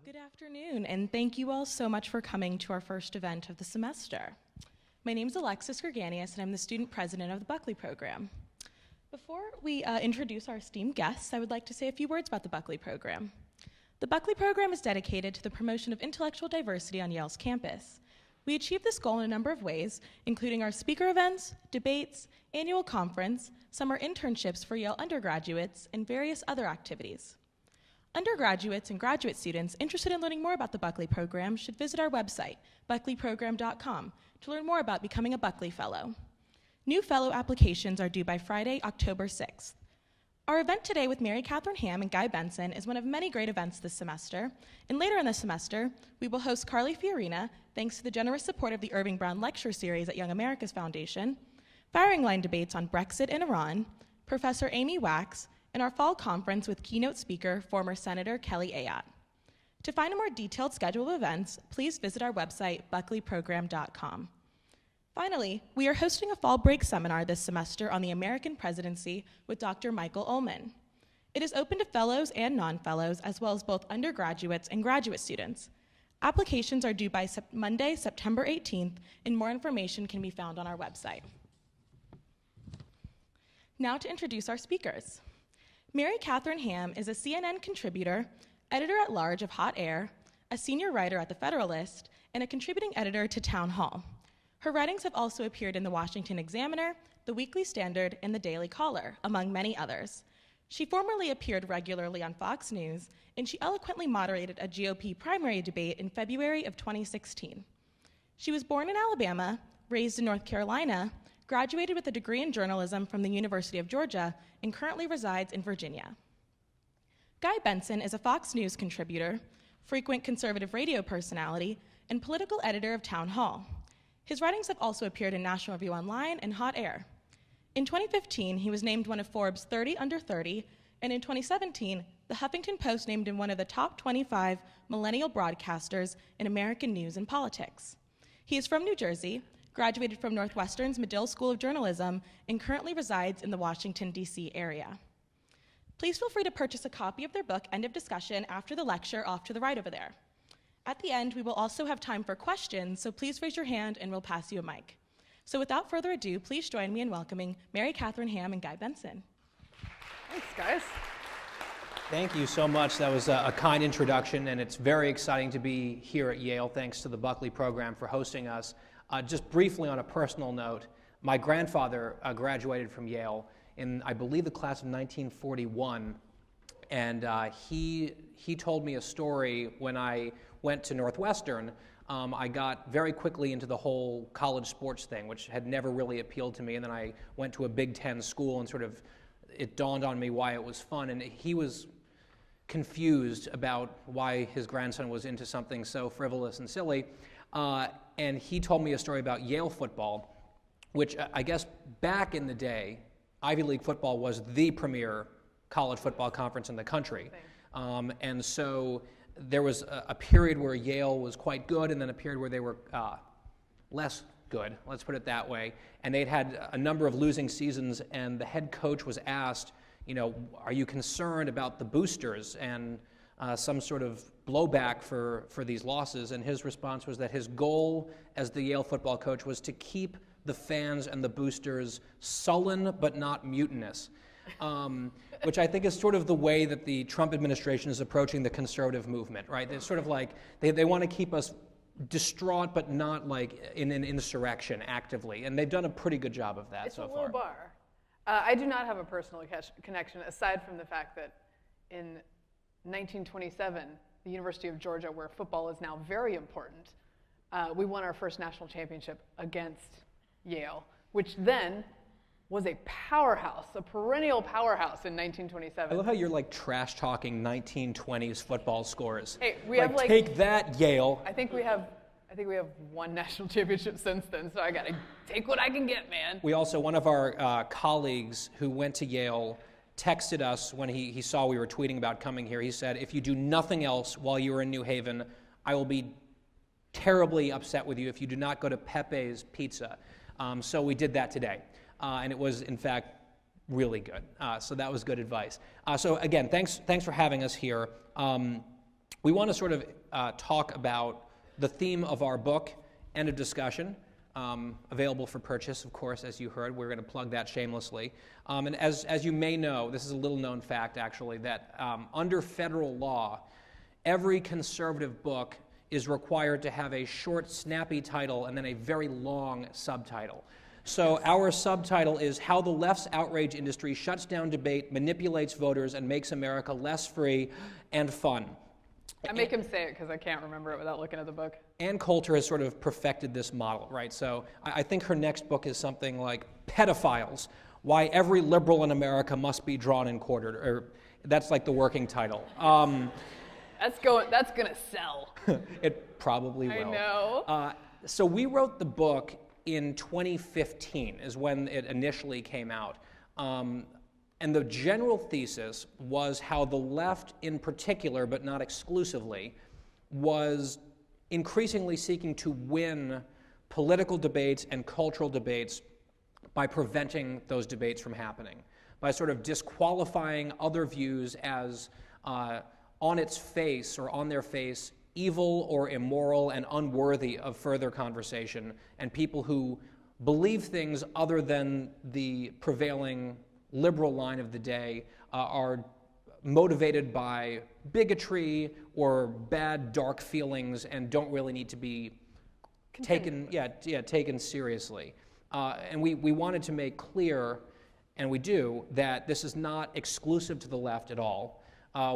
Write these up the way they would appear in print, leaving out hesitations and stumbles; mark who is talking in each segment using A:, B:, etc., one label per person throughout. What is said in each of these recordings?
A: Good afternoon, and thank you all so much for coming to our first event of the semester. My name is Alexis Gerganius, and I'm the student president of the Buckley program. Before we introduce our esteemed guests, I would like to say a few words about the Buckley program. The Buckley program is dedicated to the promotion of intellectual diversity on Yale's campus. We achieve this goal in a number of ways, including our speaker events, debates, annual conference, summer internships for Yale undergraduates, and various other activities. Undergraduates and graduate students interested in learning more about the Buckley program should visit our website, buckleyprogram.com, to learn more about becoming a Buckley Fellow. New fellow applications are due by Friday, October 6th. Our event today with Mary Katharine Ham and Guy Benson is one of many great events this semester, and later in the semester, we will host Carly Fiorina, thanks to the generous support of the Irving Brown Lecture Series at Young America's Foundation, firing line debates on Brexit and Iran, Professor Amy Wax, and our fall conference with keynote speaker, former Senator Kelly Ayotte. To find a more detailed schedule of events, please visit our website, buckleyprogram.com. Finally, we are hosting a fall break seminar this semester on the American presidency with Dr. Michael Ullman. It is open to fellows and non-fellows, as well as both undergraduates and graduate students. Applications are due by Monday, September 18th, and more information can be found on our website. Now to introduce our speakers. Mary Katharine Ham is a CNN contributor, editor-at-large of Hot Air, a senior writer at The Federalist, and a contributing editor to Town Hall. Her writings have also appeared in The Washington Examiner, The Weekly Standard, and The Daily Caller, among many others. She formerly appeared regularly on Fox News, and she eloquently moderated a GOP primary debate in February of 2016. She was born in Alabama, raised in North Carolina, graduated with a degree in journalism from the University of Georgia, and currently resides in Virginia. Guy Benson is a Fox News contributor, frequent conservative radio personality, and political editor of Town Hall. His writings have also appeared in National Review Online and Hot Air. In 2015, he was named one of Forbes' 30 Under 30, and in 2017, the Huffington Post named him one of the top 25 millennial broadcasters in American news and politics. He is from New Jersey, graduated from Northwestern's Medill School of Journalism, and currently resides in the Washington, D.C. area. Please feel free to purchase a copy of their book, End of Discussion, after the lecture off to the right over there. At the end, we will also have time for questions, so please raise your hand and we'll pass you a mic. So without further ado, please join me in welcoming Mary Katharine Ham and Guy Benson.
B: Thanks, guys.
C: Thank you so much. That was a kind introduction, and it's very exciting to be here at Yale, thanks to the Buckley program for hosting us. Just briefly on a personal note, my grandfather graduated from Yale in, I believe, the class of 1941, and he told me a story when I went to Northwestern. I got very quickly into the whole college sports thing, which had never really appealed to me, and then I went to a Big Ten school, and sort of it dawned on me why it was fun, and he was confused about why his grandson was into something so frivolous and silly. And he told me a story about Yale football, which I guess back in the day, Ivy League football was the premier college football conference in the country. And so there was a period where Yale was quite good, and then a period where they were less good, let's put it that way. And they'd had a number of losing seasons, and the head coach was asked, you know, are you concerned about the boosters and some sort of blowback for these losses? And his response was that his goal as the Yale football coach was to keep the fans and the boosters sullen but not mutinous, which I think is sort of the way that the Trump administration is approaching the conservative movement, right? They're sort of like, they want to keep us distraught but not like in an insurrection actively, and they've done a pretty good job of that so far.
B: It's a low bar. I do not have a personal connection, aside from the fact that in 1927, the University of Georgia, where football is now very important, we won our first national championship against Yale, which then was a powerhouse, a perennial powerhouse in 1927.
C: I love how you're like trash talking 1920s football scores.
B: Hey, we have like,
C: take that, Yale.
B: I think we have one national championship since then, so I gotta take what I can get, man.
C: We also, one of our colleagues who went to Yale texted us when he saw we were tweeting about coming here. He said, if you do nothing else while you are in New Haven, I will be terribly upset with you if you do not go to Pepe's Pizza. So we did that today. And it was, in fact, really good. So that was good advice. So again, thanks for having us here. we want to sort of talk about the theme of our book, End of Discussion, available for purchase, of course, as you heard. We're going to plug that shamelessly. And as you may know, this is a little-known fact, actually, that under federal law, every conservative book is required to have a short, snappy title and then a very long subtitle. So our subtitle is How the Left's Outrage Industry Shuts Down Debate, Manipulates Voters, and Makes America Less Free and Fun.
B: I make him say it because I can't remember it without looking at the book.
C: Ann Coulter has sort of perfected this model, right? So I think her next book is something like Pedophiles, Why Every Liberal in America Must Be Drawn and Quartered, or that's like the working title.
B: That's gonna sell.
C: It probably will.
B: I know.
C: So we wrote the book in 2015 is when it initially came out. And the general thesis was how the left in particular, but not exclusively, was increasingly seeking to win political debates and cultural debates by preventing those debates from happening, by sort of disqualifying other views as on its face or on their face evil or immoral and unworthy of further conversation, and people who believe things other than the prevailing liberal line of the day are motivated by bigotry or bad, dark feelings and don't really need to be taken seriously. And we wanted to make clear, and we do, that this is not exclusive to the left at all.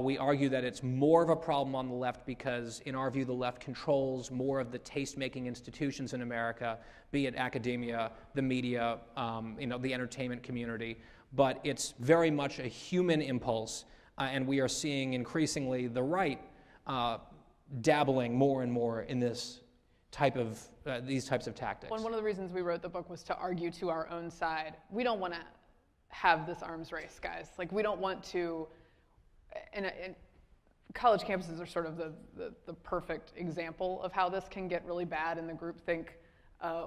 C: We argue that it's more of a problem on the left because, in our view, the left controls more of the taste-making institutions in America, be it academia, the media, the entertainment community. But it's very much a human impulse, and we are seeing increasingly the right dabbling more and more in this type of these types of tactics.
B: One of the reasons we wrote the book was to argue to our own side. We don't want to have this arms race, guys. Like, we don't want to. And college campuses are sort of the perfect example of how this can get really bad in the groupthink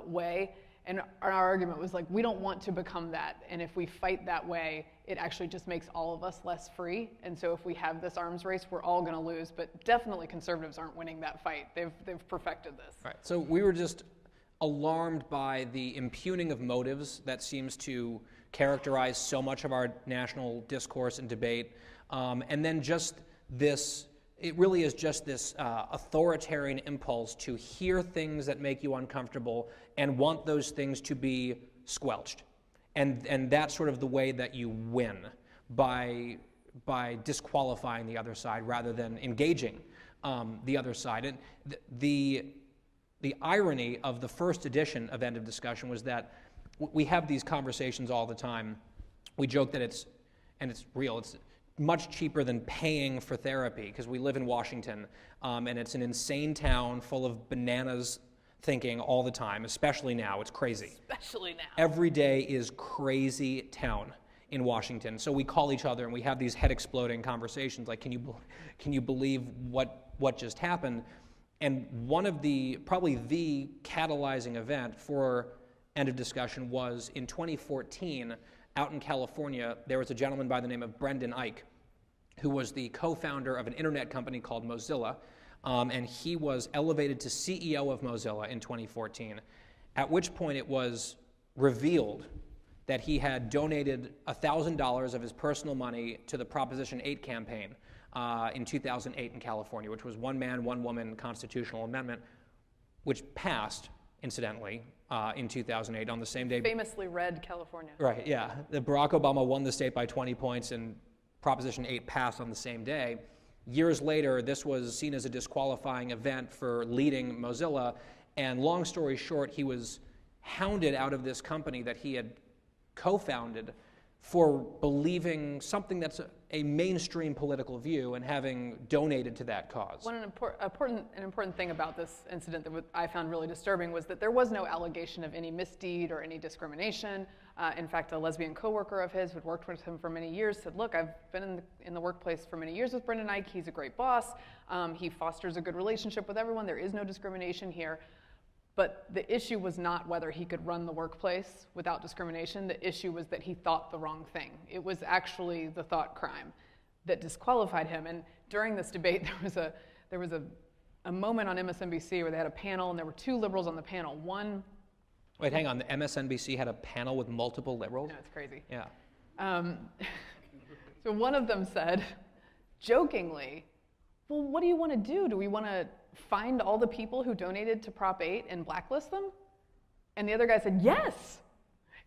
B: way. And our argument was like, we don't want to become that. And if we fight that way, it actually just makes all of us less free. And so if we have this arms race, we're all going to lose. But definitely conservatives aren't winning that fight. They've perfected this.
C: Right. So we were just alarmed by the impugning of motives that seems to characterize so much of our national discourse and debate. And then just this, it really is just this authoritarian impulse to hear things that make you uncomfortable and want those things to be squelched. And that's sort of the way that you win, by disqualifying the other side rather than engaging the other side. And the irony of the first edition of End of Discussion was that we have these conversations all the time. We joke that it's real, it's much cheaper than paying for therapy, because we live in Washington, and it's an insane town full of bananas thinking all the time, especially now. It's crazy.
B: Especially now.
C: Every day is crazy town in Washington. So we call each other and we have these head-exploding conversations like, can you believe what just happened? And one of probably the catalyzing event for End of Discussion was in 2014, out in California, there was a gentleman by the name of Brendan Eich, who was the co-founder of an internet company called Mozilla, and he was elevated to CEO of Mozilla in 2014, at which point it was revealed that he had donated $1,000 of his personal money to the Proposition 8 campaign in 2008 in California, which was one man, one woman constitutional amendment, which passed, incidentally, in 2008 on the same day.
B: Famously red California.
C: Right, yeah. Barack Obama won the state by 20 points and Proposition 8 passed on the same day. Years later, this was seen as a disqualifying event for leading Mozilla, and long story short, he was hounded out of this company that he had co-founded for believing something that's a mainstream political view and having donated to that cause.
B: One important thing about this incident that I found really disturbing was that there was no allegation of any misdeed or any discrimination. In fact, a lesbian coworker of his who'd worked with him for many years said, look, I've been in the workplace for many years with Brendan Eich. He's a great boss. He fosters a good relationship with everyone. There is no discrimination here. But the issue was not whether he could run the workplace without discrimination. The issue was that he thought the wrong thing. It was actually the thought crime that disqualified him. And during this debate, there was a moment on MSNBC where they had a panel, and there were two liberals on the panel. One...
C: Wait, hang on. The MSNBC had a panel with multiple liberals?
B: No, it's crazy.
C: Yeah.
B: So one of them said, jokingly, well, what do you want to do? Do we want to find all the people who donated to Prop 8 and blacklist them? And the other guy said, yes!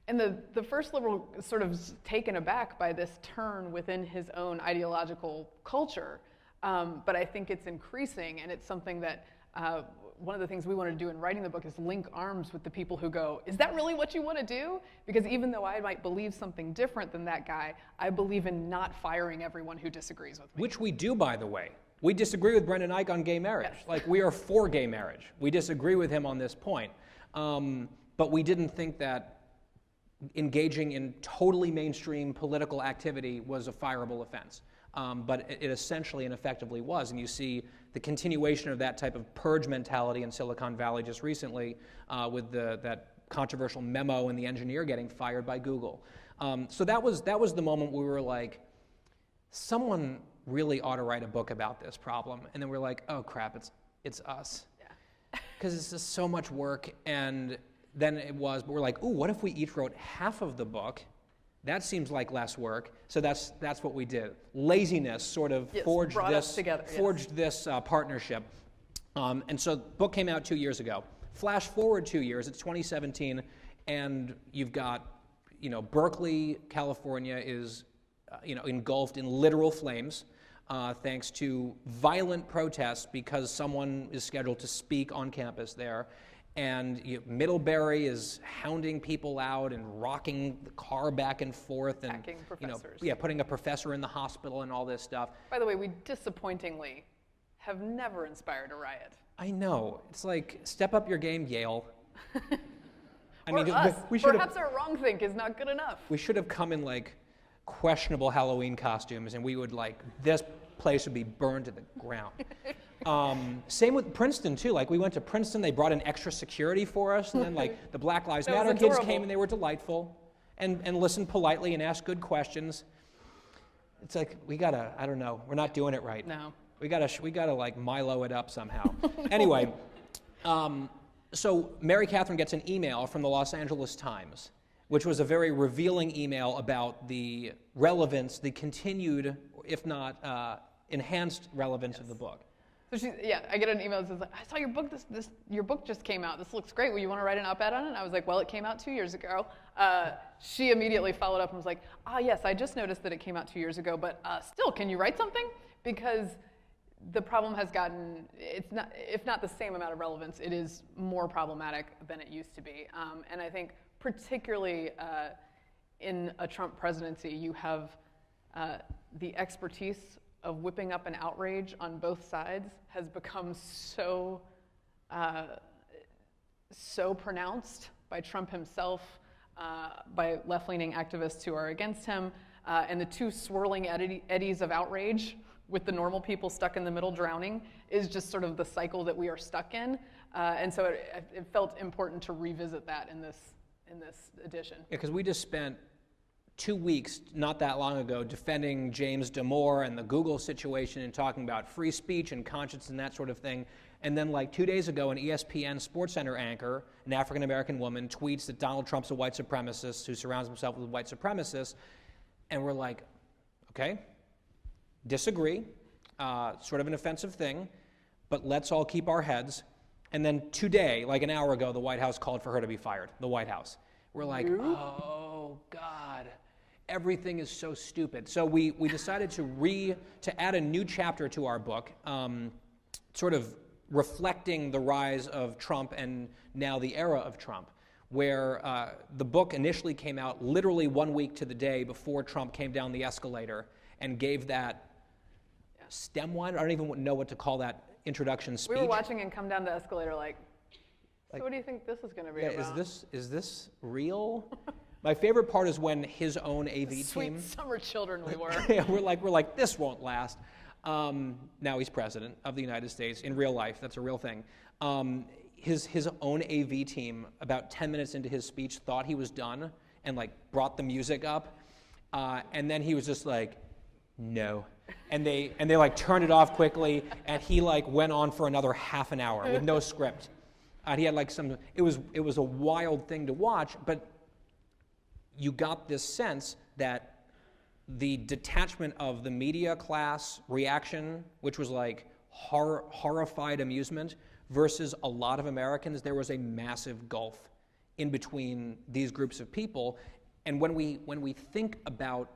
B: And the first liberal sort of taken aback by this turn within his own ideological culture. But I think it's increasing, and it's something that one of the things we wanted to do in writing the book is link arms with the people who go, is that really what you want to do? Because even though I might believe something different than that guy, I believe in not firing everyone who disagrees with me.
C: Which we do, by the way. We disagree with Brendan Ike on gay marriage.
B: Yes.
C: Like, we are for gay marriage. We disagree with him on this point. But we didn't think that engaging in totally mainstream political activity was a fireable offense. But it essentially and effectively was. And you see the continuation of that type of purge mentality in Silicon Valley just recently with that controversial memo and the engineer getting fired by Google. So that was the moment we were like, someone really ought to write a book about this problem. And then we're like, oh crap, it's us. Because it's just so much work. And then it was, but we're like, ooh, what if we each wrote half of the book? That seems like less work, so that's what we did. Laziness sort of forged this partnership. And so the book came out 2 years ago. Flash forward 2 years, it's 2017, and you've got, Berkeley, California is, engulfed in literal flames, thanks to violent protests because someone is scheduled to speak on campus there. And Middlebury is hounding people out and rocking the car back and forth, and
B: Hacking professors.
C: Putting a professor in the hospital and all this stuff.
B: By the way, we disappointingly have never inspired a riot.
C: I know. It's like, step up your game, Yale.
B: Perhaps our wrong think is not good enough.
C: We should have come in like questionable Halloween costumes, and we would this place would be burned to the ground. Same with Princeton too. Like, we went to Princeton, they brought in extra security for us, and then the Black Lives Matter kids came and they were delightful and listened politely and asked good questions. It's like, we gotta, I don't know, we're not doing it right.
B: No.
C: We gotta like Milo it up somehow. Anyway, so Mary Katharine gets an email from the Los Angeles Times, which was a very revealing email about the relevance, the continued, if not enhanced relevance of the book.
B: So I get an email that says, I saw your book, your book just came out. This looks great. Will you want to write an op-ed on it? And I was like, well, it came out 2 years ago. She immediately followed up and was like, yes, I just noticed that it came out 2 years ago, but still, can you write something? Because the problem has gotten, it's not, if not the same amount of relevance, it is more problematic than it used to be. And I think particularly in a Trump presidency, you have the expertise of whipping up an outrage on both sides has become so pronounced by Trump himself, by left-leaning activists who are against him, and the two swirling eddies of outrage with the normal people stuck in the middle drowning is just sort of the cycle that we are stuck in. And so it felt important to revisit that in this edition.
C: Yeah, because we just spent 2 weeks, not that long ago, defending James Damore and the Google situation and talking about free speech and conscience and that sort of thing. And then 2 days ago, an ESPN SportsCenter anchor, an African-American woman, tweets that Donald Trump's a white supremacist who surrounds himself with white supremacists. And we're like, okay, disagree, sort of an offensive thing, but let's all keep our heads. And then today, an hour ago, the White House called for her to be fired, the White House. We're like, oh, God. Everything is so stupid. So we decided to add a new chapter to our book, sort of reflecting the rise of Trump and now the era of Trump, where the book initially came out literally 1 week to the day before Trump came down the escalator and gave that stem one. I don't even know what to call that introduction speech.
B: We were watching him come down the escalator so what do you think this is going to be about?
C: Is this real? My favorite part is when his own AV team.
B: Sweet summer children we were.
C: Yeah, we're like, this won't last. Now he's president of the United States in real life. That's a real thing. His own AV team, about 10 minutes into his speech, thought he was done and brought the music up, and then he was just like, no. and they like turned it off quickly, and he like went on for another half an hour with no script. He had like it was a wild thing to watch, but you got this sense that the detachment of the media class reaction, which was like horrified amusement, versus a lot of Americans, there was a massive gulf in between these groups of people. And when we think about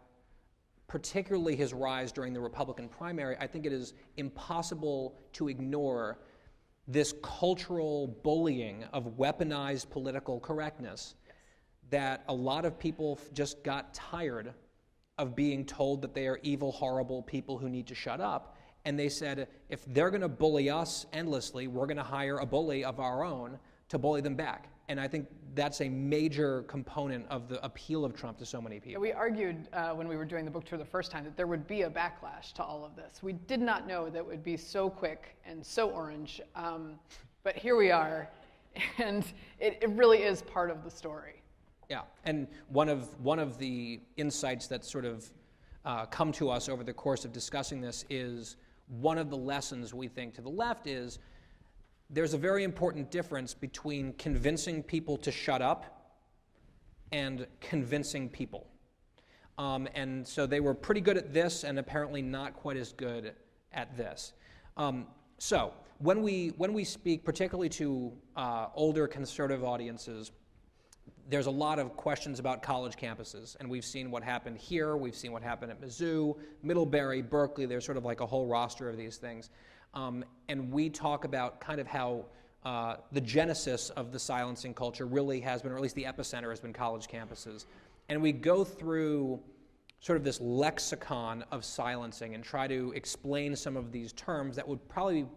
C: particularly his rise during the Republican primary, I think it is impossible to ignore this cultural bullying of weaponized political correctness that a lot of people just got tired of being told that they are evil, horrible people who need to shut up. And they said, if they're going to bully us endlessly, we're going to hire a bully of our own to bully them back. And I think that's a major component of the appeal of Trump to so many people.
B: We argued when we were doing the book tour the first time that there would be a backlash to all of this. We did not know that it would be so quick and so orange, but here we are, and it really is part of the story.
C: Yeah, and one of the insights that sort of come to us over the course of discussing this is one of the lessons we think to the left is there's a very important difference between convincing people to shut up and convincing people. And so they were pretty good at this and apparently not quite as good at this. So when we speak particularly to older conservative audiences, there's a lot of questions about college campuses, and we've seen what happened here, we've seen what happened at Mizzou, Middlebury, Berkeley, there's sort of like a whole roster of these things. And we talk about kind of how the genesis of the silencing culture really has been, or at least the epicenter has been college campuses. And we go through sort of this lexicon of silencing and try to explain some of these terms that would probably be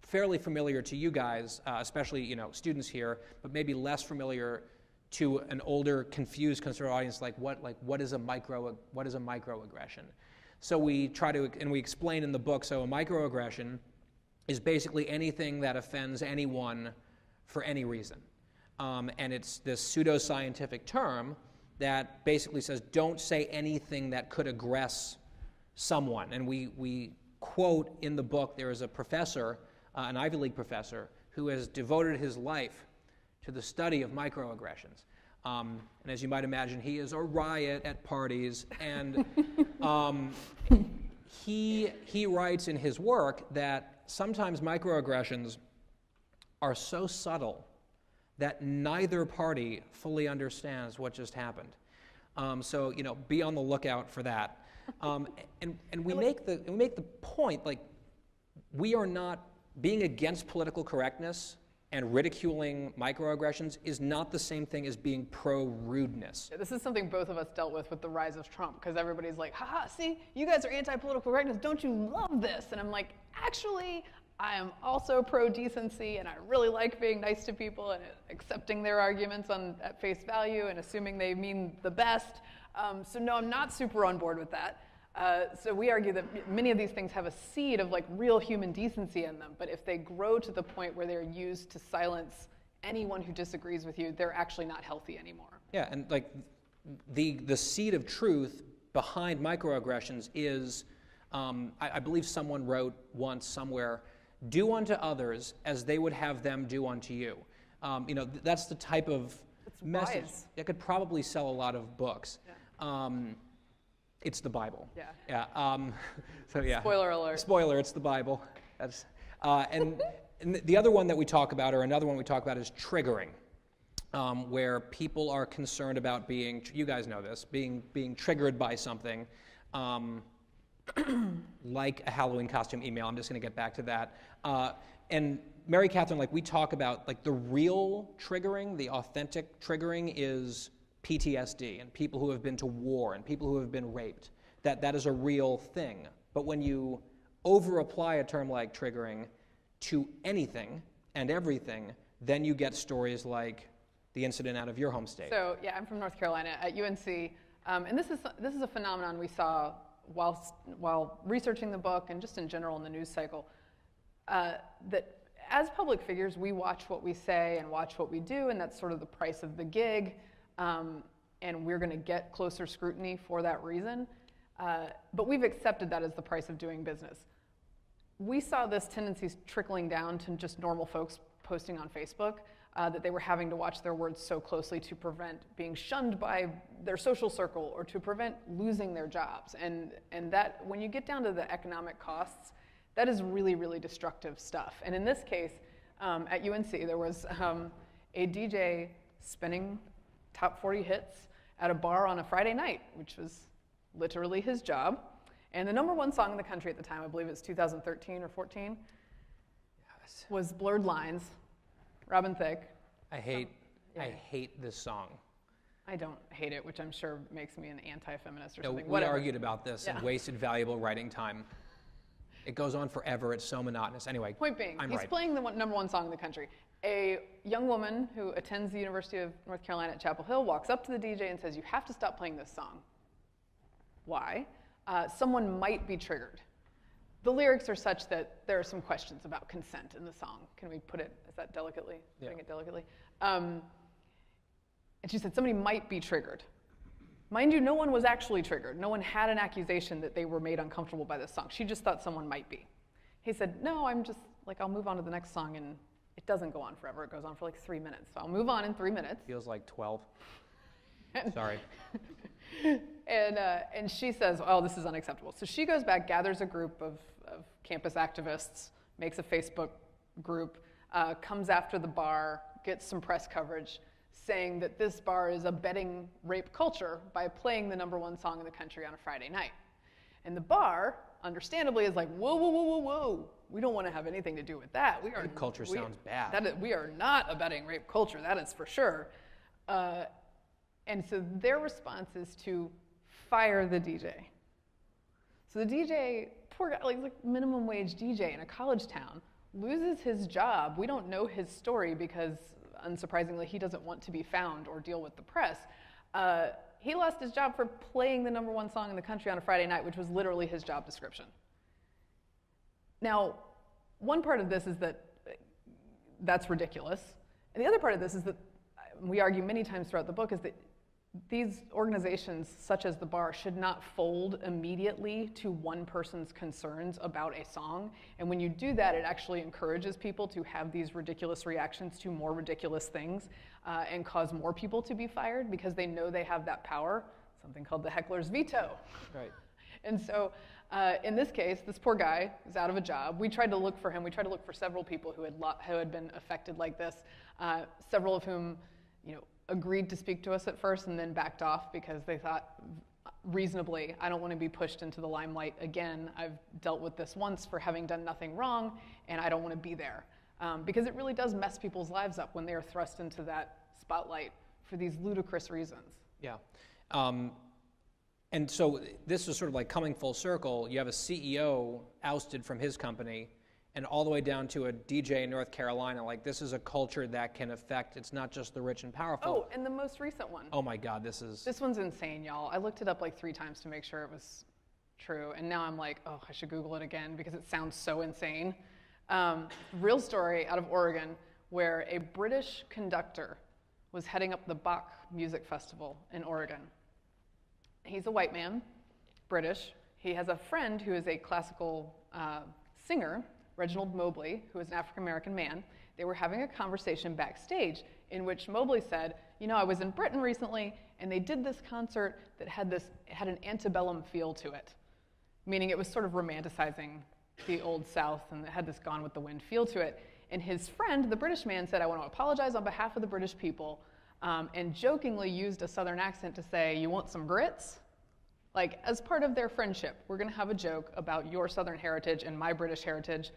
C: fairly familiar to you guys, especially students here, but maybe less familiar to an older, confused conservative audience, like what is a microaggression? So we try to, and we explain in the book, so a microaggression is basically anything that offends anyone for any reason. And it's this pseudoscientific term that basically says don't say anything that could aggress someone. And we quote in the book, there is a professor, an Ivy League professor, who has devoted his life to the study of microaggressions. And as you might imagine, he is a riot at parties, and he writes in his work that sometimes microaggressions are so subtle that neither party fully understands what just happened. So be on the lookout for that. And we make the point, like, we are not being against political correctness and ridiculing microaggressions is not the same thing as being pro-rudeness.
B: Yeah, this is something both of us dealt with the rise of Trump, because everybody's like, haha, see, you guys are anti-political correctness, don't you love this? And I'm like, actually, I am also pro-decency, and I really like being nice to people and accepting their arguments at face value and assuming they mean the best. So no, I'm not super on board with that. So we argue that many of these things have a seed of like real human decency in them, but if they grow to the point where they're used to silence anyone who disagrees with you, they're actually not healthy anymore.
C: Yeah, and like the seed of truth behind microaggressions is, I believe someone wrote once somewhere, do unto others as they would have them do unto you. That's the type of message that could probably sell a lot of books. Yeah. It's the Bible. Yeah. Yeah. So yeah.
B: Spoiler alert.
C: Spoiler. It's the Bible. That's and the other one that we talk about, or another one we talk about, is triggering, where people are concerned about being. You guys know this. Being triggered by something, like a Halloween costume email. I'm just going to get back to that. And Mary Katharine, like we talk about, like the real triggering, the authentic triggering is PTSD and people who have been to war and people who have been raped. That is a real thing. But when you over-apply a term like triggering to anything and everything, then you get stories like the incident out of your home state.
B: So yeah, I'm from North Carolina at UNC, and this is a phenomenon we saw while researching the book and just in general in the news cycle, that as public figures we watch what we say and watch what we do, and that's sort of the price of the gig. And we're going to get closer scrutiny for that reason. But we've accepted that as the price of doing business. We saw this tendency trickling down to just normal folks posting on Facebook, that they were having to watch their words so closely to prevent being shunned by their social circle or to prevent losing their jobs. And that, when you get down to the economic costs, that is really, really destructive stuff. And in this case, at UNC, there was a DJ spinning top 40 hits at a bar on a Friday night, which was literally his job. And the #1 song in the country at the time, I believe it was 2013 or 14, yes, was Blurred Lines, Robin Thicke.
C: I hate this song.
B: I don't hate it, which I'm sure makes me an anti-feminist or something.
C: We argued about this and wasted valuable writing time. It goes on forever. It's so monotonous. Anyway,
B: point being, he's playing the #1 song in the country. A young woman who attends the University of North Carolina at Chapel Hill walks up to the DJ and says, "You have to stop playing this song." Why? Someone might be triggered. The lyrics are such that there are some questions about consent in the song. Can we put it, is that delicately? Yeah. Putting it delicately? And she said somebody might be triggered. Mind you, no one was actually triggered. No one had an accusation that they were made uncomfortable by this song. She just thought someone might be. He said, "No, I'm just, I'll move on to the next song," and it doesn't go on forever. It goes on for 3 minutes. So I'll move on in 3 minutes.
C: Feels like 12. Sorry.
B: And she says, "Oh, this is unacceptable." So she goes back, gathers a group of campus activists, makes a Facebook group, comes after the bar, gets some press coverage, saying that this bar is abetting rape culture by playing the #1 song in the country on a Friday night. And the bar, understandably, is like, whoa, whoa, whoa, whoa, whoa. We don't want to have anything to do with that.
C: Rape culture sounds bad.
B: We are not abetting rape culture, that is for sure. And so their response is to fire the DJ. So the DJ, poor guy, like minimum wage DJ in a college town, loses his job. We don't know his story because, unsurprisingly, he doesn't want to be found or deal with the press. He lost his job for playing the #1 song in the country on a Friday night, which was literally his job description. Now, one part of this is that that's ridiculous. And the other part of this is that we argue many times throughout the book is that these organizations, such as the bar, should not fold immediately to one person's concerns about a song. And when you do that, it actually encourages people to have these ridiculous reactions to more ridiculous things and cause more people to be fired because they know they have that power, something called the heckler's veto.
C: Right.
B: And so in this case, this poor guy is out of a job. We tried to look for him. We tried to look for several people who had been affected like this, several of whom, agreed to speak to us at first and then backed off because they thought reasonably, I don't want to be pushed into the limelight again. I've dealt with this once for having done nothing wrong, and I don't want to be there. Because it really does mess people's lives up when they are thrust into that spotlight for these ludicrous reasons.
C: Yeah. And so this is sort of like coming full circle. You have a CEO ousted from his company, and all the way down to a DJ in North Carolina. This is a culture that can affect, it's not just the rich and powerful.
B: Oh, and the most recent one.
C: Oh my God, this
B: one's insane, y'all. I looked it up 3 times to make sure it was true, and now I'm like, oh, I should Google it again because it sounds so insane. Real story out of Oregon where a British conductor was heading up the Bach Music Festival in Oregon. He's a white man, British. He has a friend who is a classical singer, Reginald Mobley, who is an African-American man. They were having a conversation backstage in which Mobley said, I was in Britain recently, and they did this concert that had an antebellum feel to it, meaning it was sort of romanticizing the Old South, and it had this Gone with the Wind feel to it. And his friend, the British man, said, "I want to apologize on behalf of the British people," and jokingly used a Southern accent to say, "You want some grits?" As part of their friendship, we're going to have a joke about your Southern heritage and my British heritage.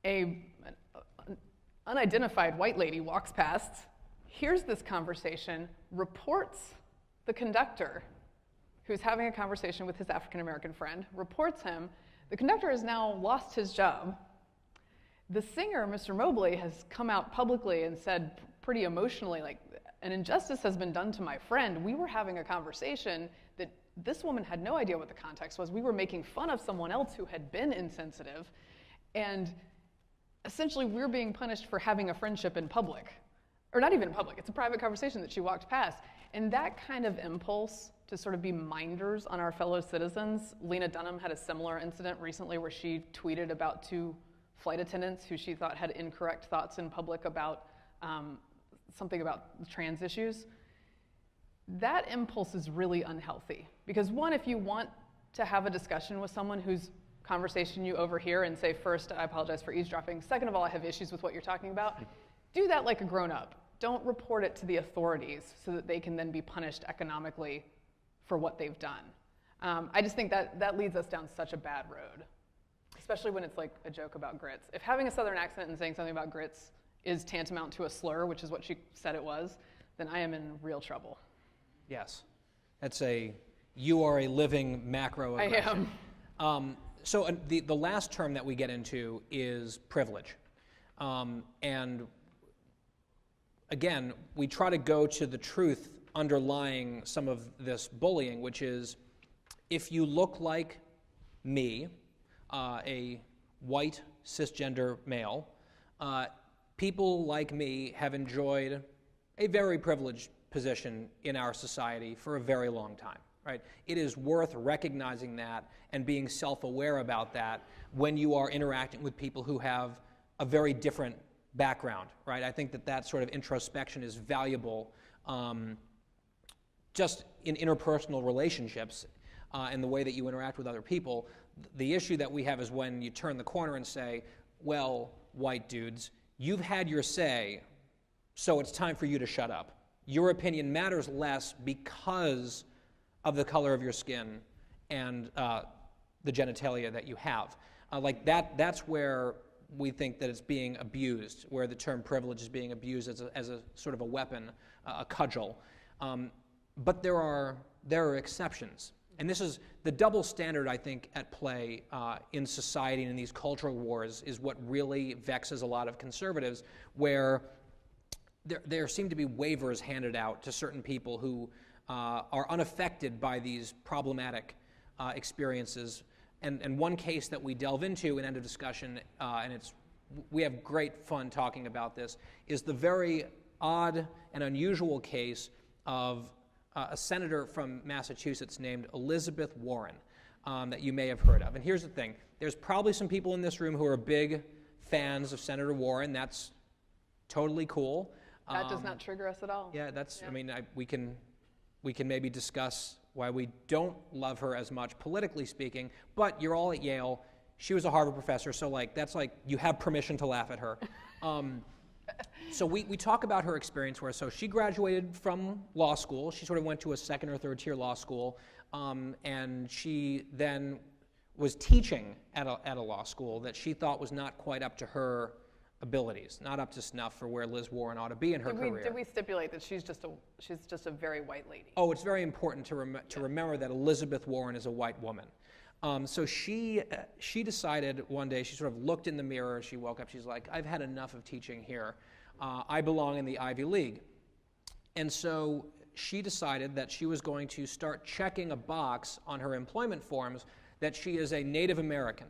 B: An unidentified white lady walks past, hears this conversation, reports the conductor, who's having a conversation with his African-American friend, reports him. The conductor has now lost his job. The singer, Mr. Mobley, has come out publicly and said pretty emotionally, an injustice has been done to my friend. We were having a conversation that this woman had no idea what the context was. We were making fun of someone else who had been insensitive. And essentially, we're being punished for having a friendship in public. Or not even in public. It's a private conversation that she walked past. And that kind of impulse to sort of be minders on our fellow citizens. Lena Dunham had a similar incident recently where she tweeted about 2 flight attendants who she thought had incorrect thoughts in public about something about trans issues. That impulse is really unhealthy because one, if you want to have a discussion with someone whose conversation you overhear and say, first, I apologize for eavesdropping. Second of all, I have issues with what you're talking about. Do that like a grown-up. Don't report it to the authorities so that they can then be punished economically for what they've done. I just think that leads us down such a bad road, especially when it's like a joke about grits. If having a Southern accent and saying something about grits is tantamount to a slur, which is what she said it was, then I am in real trouble.
C: Yes. You are a living macroaggression.
B: I am.
C: So the last term that we get into is privilege. And again, we try to go to the truth underlying some of this bullying, which is if you look like me, a white cisgender male, people like me have enjoyed a very privileged position in our society for a very long time. Right? It is worth recognizing that and being self-aware about that when you are interacting with people who have a very different background. Right? I think that sort of introspection is valuable just in interpersonal relationships and the way that you interact with other people. The issue that we have is when you turn the corner and say, well, white dudes, you've had your say, so it's time for you to shut up. Your opinion matters less because of the color of your skin and the genitalia that you have. That's where we think that it's being abused, where the term privilege is being abused as a sort of a weapon, a cudgel. But there are exceptions. And this is the double standard, I think, at play in society and in these cultural wars is what really vexes a lot of conservatives, where there seem to be waivers handed out to certain people who are unaffected by these problematic experiences. And one case that we delve into in end of discussion, and we have great fun talking about this, is the very odd and unusual case of a senator from Massachusetts named Elizabeth Warren that you may have heard of. And here's the thing. There's probably some people in this room who are big fans of Senator Warren. That's totally cool.
B: That does not trigger us at all.
C: Yeah, I mean, we can maybe discuss why we don't love her as much, politically speaking, but you're all at Yale. She was a Harvard professor, so that's you have permission to laugh at her. So we talk about her experience so she graduated from law school. She sort of went to a second or third tier law school, and she then was teaching at a law school that she thought was not quite up to her abilities, not up to snuff for where Liz Warren ought to be in her career.
B: Did we stipulate that she's just a very white lady?
C: Oh, it's very important to remember that Elizabeth Warren is a white woman. So she decided one day, she sort of looked in the mirror, she woke up, she's like, I've had enough of teaching here. I belong in the Ivy League. And so she decided that she was going to start checking a box on her employment forms that she is a Native American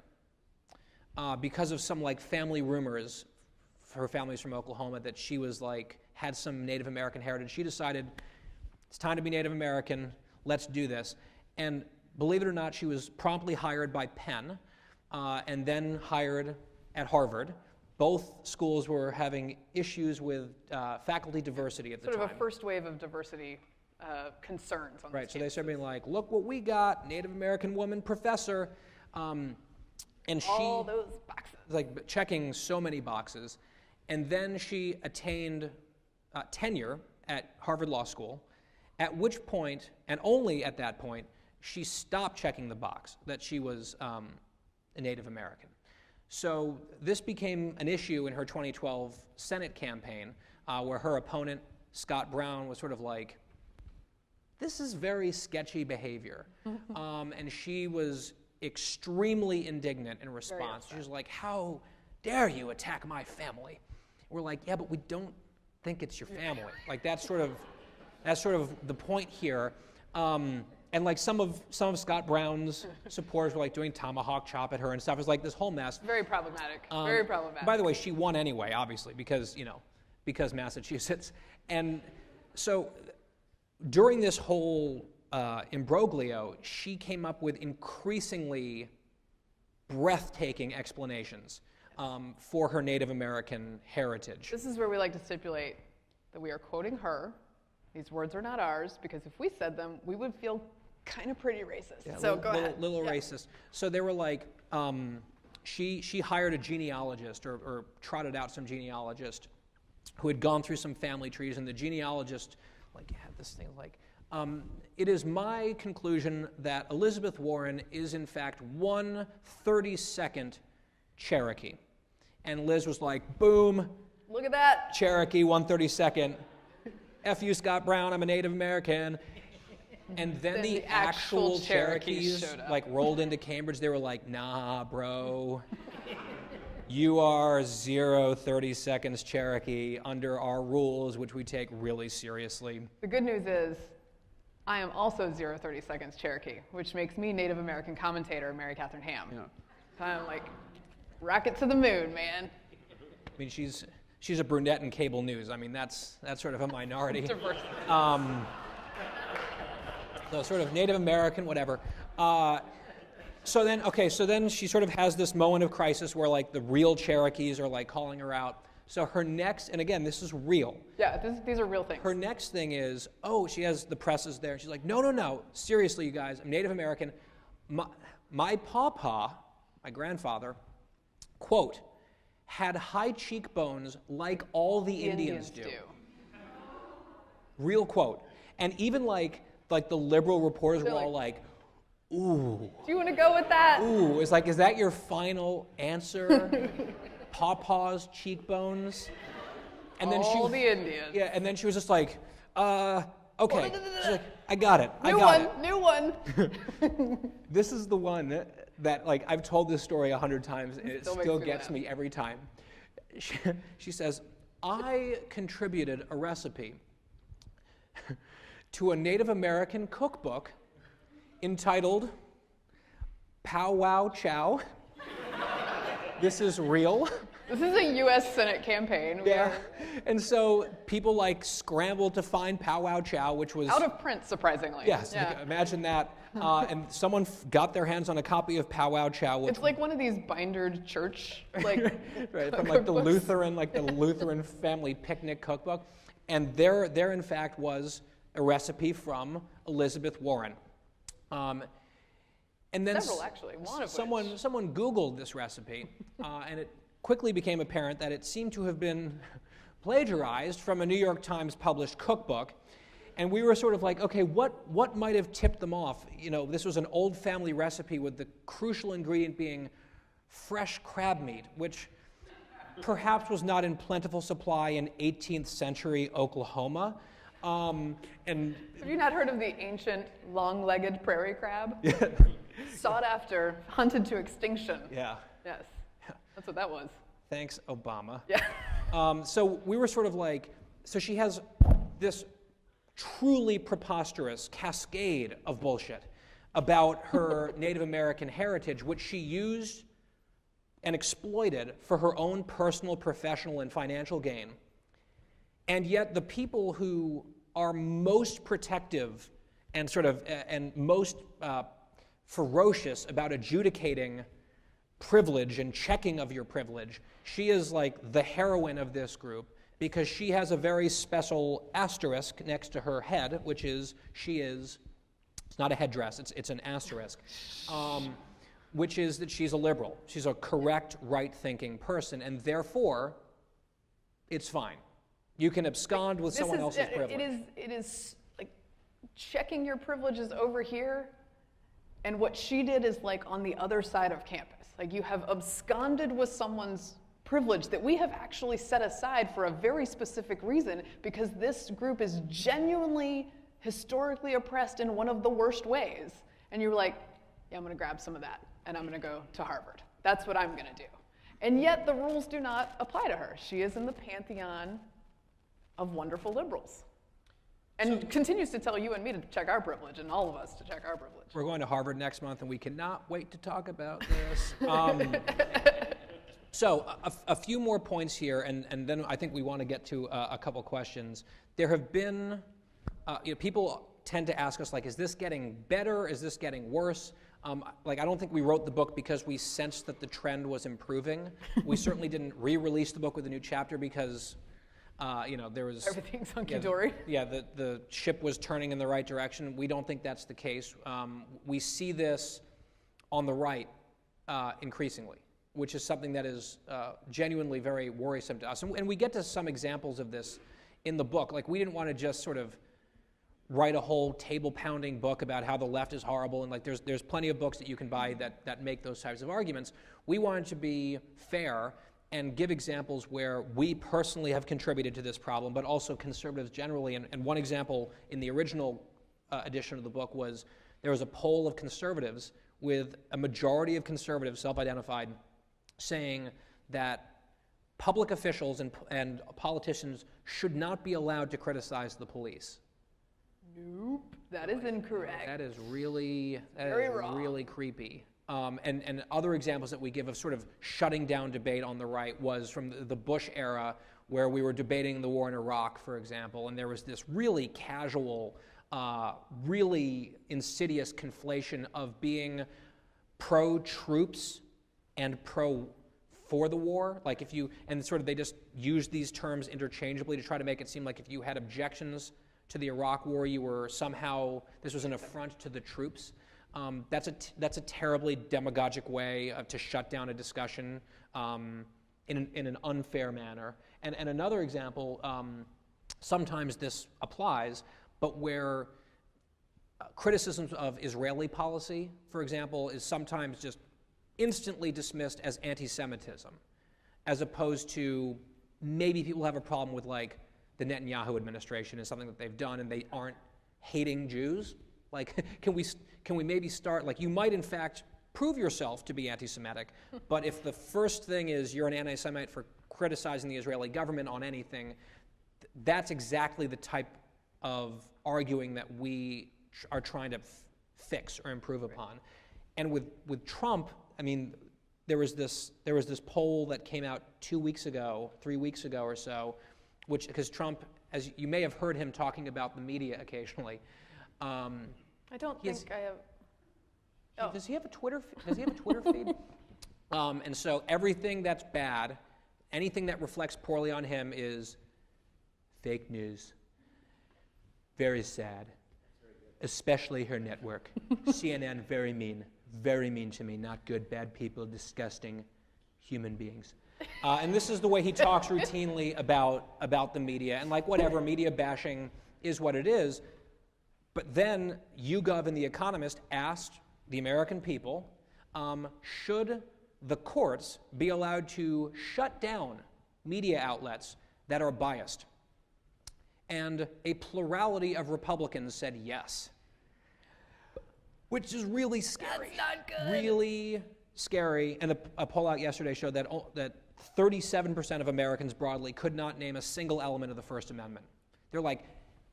C: because of some family rumors. Her family's from Oklahoma, that she was had some Native American heritage. She decided it's time to be Native American, let's do this. And believe it or not, she was promptly hired by Penn and then hired at Harvard. Both schools were having issues with faculty diversity at the time.
B: Sort of a first wave of diversity concerns on
C: right, so they started being look what we got, Native American woman professor. And
B: all those boxes.
C: Checking so many boxes. And then she attained tenure at Harvard Law School, at which point, and only at that point, she stopped checking the box that she was a Native American. So this became an issue in her 2012 Senate campaign, where her opponent, Scott Brown, was sort of this is very sketchy behavior. And she was extremely indignant in response. She was like, how dare you attack my family? We're like, yeah, but we don't think it's your family. That's sort of the point here. And some of Scott Brown's supporters were doing tomahawk chop at her and stuff. It was this whole mess.
B: Very problematic. Very problematic.
C: By the way, she won anyway, obviously, because Massachusetts. And so during this whole imbroglio, she came up with increasingly breathtaking explanations for her Native American heritage.
B: This is where we like to stipulate that we are quoting her. These words are not ours, because if we said them, we would feel kind of pretty racist.
C: Yeah,
B: so go ahead.
C: Little racist. So they were like, she hired a genealogist or trotted out some genealogist who had gone through some family trees, and the genealogist had this thing like, it is my conclusion that Elizabeth Warren is in fact 1/32nd Cherokee. And Liz was like, boom.
B: Look at that.
C: Cherokee, 1/32nd. F you, Scott Brown, I'm a Native American. And then the actual Cherokees rolled into Cambridge. They were like, nah, bro. You are 0/32 Cherokee under our rules, which we take really seriously.
B: The good news is, I am also 0/32 Cherokee, which makes me Native American commentator Mary Katharine Ham.
C: Yeah.
B: I'm like, rocket to the moon, man.
C: I mean, she's a brunette in cable news. I mean, that's sort of a minority.
B: Diversity.
C: So sort of Native American, whatever. So then she sort of has this moment of crisis where the real Cherokees are calling her out. So her next, and again, this is real.
B: Yeah, these are real things.
C: Her next thing is, she has the presses there. She's like, no, seriously, you guys, I'm Native American. My pawpaw, my grandfather, quote, had high cheekbones like all the Indians do. Real quote. And even the liberal reporters were all like, ooh.
B: Do you want to go with that?
C: Ooh, it's is that your final answer? Pawpaw's cheekbones? And then
B: all the Indians.
C: Yeah, and then she was just like, okay. She's like, I got it.
B: New one.
C: This is the one that I've told this story 100 times, and it still gets me every time. She says, I contributed a recipe to a Native American cookbook entitled Pow Wow Chow. This is real.
B: This is a U.S. Senate campaign.
C: Yeah. And so people scrambled to find Pow Wow Chow, which was
B: out of print, surprisingly.
C: Yes.
B: Yeah.
C: Imagine that. And someone got their hands on a copy of Pow Wow Chow.
B: It's like one of these bindered church
C: right, from the Lutheran family picnic cookbook, and there in fact was a recipe from Elizabeth Warren. And then
B: several, actually. One of
C: someone Googled this recipe, and it quickly became apparent that it seemed to have been plagiarized from a New York Times published cookbook. And we were sort of like, okay, what might have tipped them off? This was an old family recipe with the crucial ingredient being fresh crab meat, which perhaps was not in plentiful supply in 18th century Oklahoma. And
B: have you not heard of the ancient long-legged prairie crab? Sought after, hunted to extinction.
C: Yeah.
B: Yes. That's what that was.
C: Thanks, Obama.
B: Yeah.
C: So we were sort of so she has this truly preposterous cascade of bullshit about her Native American heritage, which she used and exploited for her own personal, professional, and financial gain. And yet the people who are most protective and and most ferocious about adjudicating privilege and checking of your privilege, she is the heroine of this group, because she has a very special asterisk next to her head, which is it's not a headdress, it's an asterisk, which is that she's a liberal. She's a correct, right-thinking person, and therefore, it's fine. You can abscond with someone else's privilege.
B: It is checking your privileges over here, and what she did is on the other side of campus. You have absconded with someone's privilege that we have actually set aside for a very specific reason, because this group is genuinely historically oppressed in one of the worst ways. And you're like, yeah, I'm going to grab some of that, and I'm going to go to Harvard. That's what I'm going to do. And yet the rules do not apply to her. She is in the pantheon of wonderful liberals. And continues to tell you and me to check our privilege, and all of us to check our privilege.
C: We're going to Harvard next month, and we cannot wait to talk about this. So a few more points here, and then I think we want to get to a couple questions. There have been people tend to ask us, like, is this getting better? Is this getting worse? Like, I don't think we wrote the book because we sensed that the trend was improving. We certainly didn't re-release the book with a new chapter because, there was...
B: Everything's hunky-dory.
C: Yeah, the ship was turning in the right direction. We don't think that's the case. We see this on the right increasingly, which is something that is genuinely very worrisome to us. And we get to some examples of this in the book. Like, we didn't want to just sort of write a whole table-pounding book about how the left is horrible, and like there's plenty of books that you can buy that make those types of arguments. We wanted to be fair and give examples where we personally have contributed to this problem, but also conservatives generally. And one example in the original edition of the book was there was a poll of conservatives with a majority of conservatives, self-identified, saying that public officials and politicians should not be allowed to criticize the police.
B: Nope, that is incorrect.
C: That is really
B: wrong.
C: Really creepy. And other examples that we give of sort of shutting down debate on the right was from the Bush era, where we were debating the war in Iraq, for example, and there was this really casual, really insidious conflation of being pro-troops and for the war. Like they just used these terms interchangeably to try to make it seem like if you had objections to the Iraq war, you were somehow, this was an affront to the troops. That's a terribly demagogic way to shut down a discussion in an unfair manner. And another example, sometimes this applies, but where criticisms of Israeli policy, for example, is sometimes just instantly dismissed as anti-Semitism, as opposed to maybe people have a problem with like the Netanyahu administration is something that they've done and they aren't hating Jews. Like, can we maybe start, like, you might in fact prove yourself to be anti-Semitic, but if the first thing is you're an anti-Semite for criticizing the Israeli government on anything, that's exactly the type of arguing that we are trying to fix or improve upon. And with Trump, I mean, there was this poll that came out 3 weeks ago or so, because Trump, as you may have heard him talking about the media occasionally.
B: I don't think I have. Oh.
C: Does he have a Twitter feed? And so everything that's bad, anything that reflects poorly on him is fake news. Very sad. Especially her network. CNN, very mean to me. Not good, bad people, disgusting human beings. And this is the way he talks routinely about the media. And like, whatever, media bashing is what it is. But then YouGov and The Economist asked the American people, should the courts be allowed to shut down media outlets that are biased? And a plurality of Republicans said yes, which is really scary.
B: That's not good.
C: Really scary. And a poll out yesterday showed that 37% of Americans broadly could not name a single element of the First Amendment. They're like,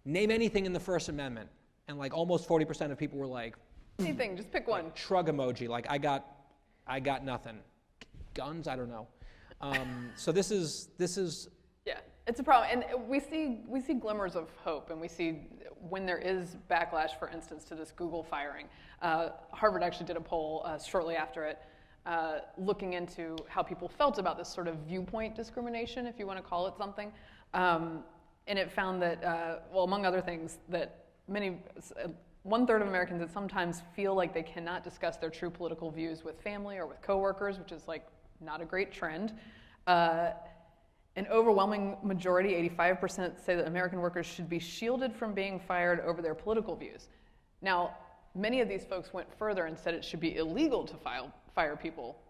C: name anything in the First Amendment. And like almost 40% of people were like,
B: anything, just pick one.
C: Like, shrug emoji, like I got nothing. Guns, I don't know. So this is.
B: Yeah, it's a problem, and we see glimmers of hope, and we see when there is backlash, for instance, to this Google firing. Harvard actually did a poll shortly after it, looking into how people felt about this sort of viewpoint discrimination, if you want to call it something, and it found that, well, among other things, that 1/3 of Americans that sometimes feel like they cannot discuss their true political views with family or with coworkers, which is like not a great trend. An overwhelming majority, 85%, say that American workers should be shielded from being fired over their political views. Now, many of these folks went further and said it should be illegal to fire people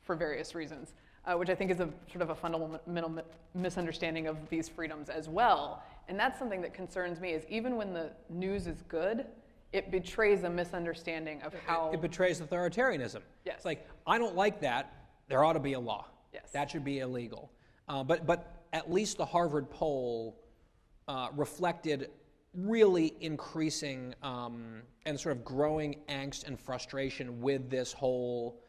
B: for various reasons, which I think is a sort of a fundamental misunderstanding of these freedoms as well. And that's something that concerns me, is even when the news is good, it betrays a misunderstanding of how...
C: It betrays authoritarianism.
B: Yes.
C: It's like, I don't like that. There ought to be a law.
B: Yes.
C: That should be illegal. But at least the Harvard poll reflected really increasing and sort of growing angst and frustration with this whole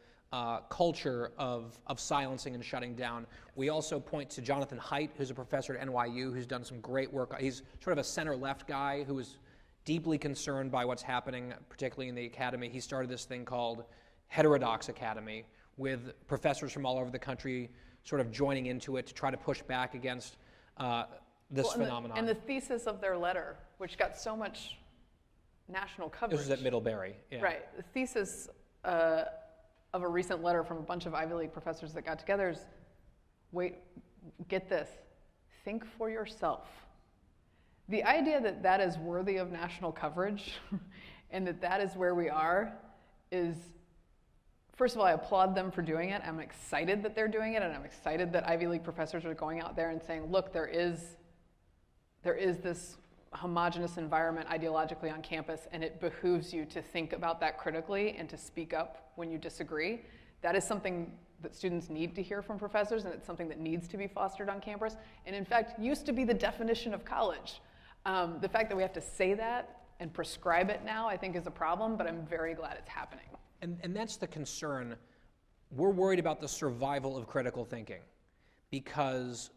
C: culture of silencing and shutting down. We also point to Jonathan Haidt, who's a professor at NYU, who's done some great work. He's sort of a center-left guy who was deeply concerned by what's happening, particularly in the academy. He started this thing called Heterodox Academy, with professors from all over the country sort of joining into it to try to push back against this phenomenon.
B: And the thesis of their letter, which got so much national coverage.
C: This was at Middlebury. Yeah.
B: Right. The thesis of a recent letter from a bunch of Ivy League professors that got together is, wait, get this, think for yourself. The idea that that is worthy of national coverage and that that is where we are is, first of all, I applaud them for doing it. I'm excited that they're doing it, and I'm excited that Ivy League professors are going out there and saying, look, there is this homogenous environment ideologically on campus, and it behooves you to think about that critically and to speak up when you disagree. That is something that students need to hear from professors, and it's something that needs to be fostered on campus, and in fact used to be the definition of college. The fact that we have to say that and prescribe it now, I think, is a problem, but I'm very glad it's happening.
C: And that's the concern. We're worried about the survival of critical thinking because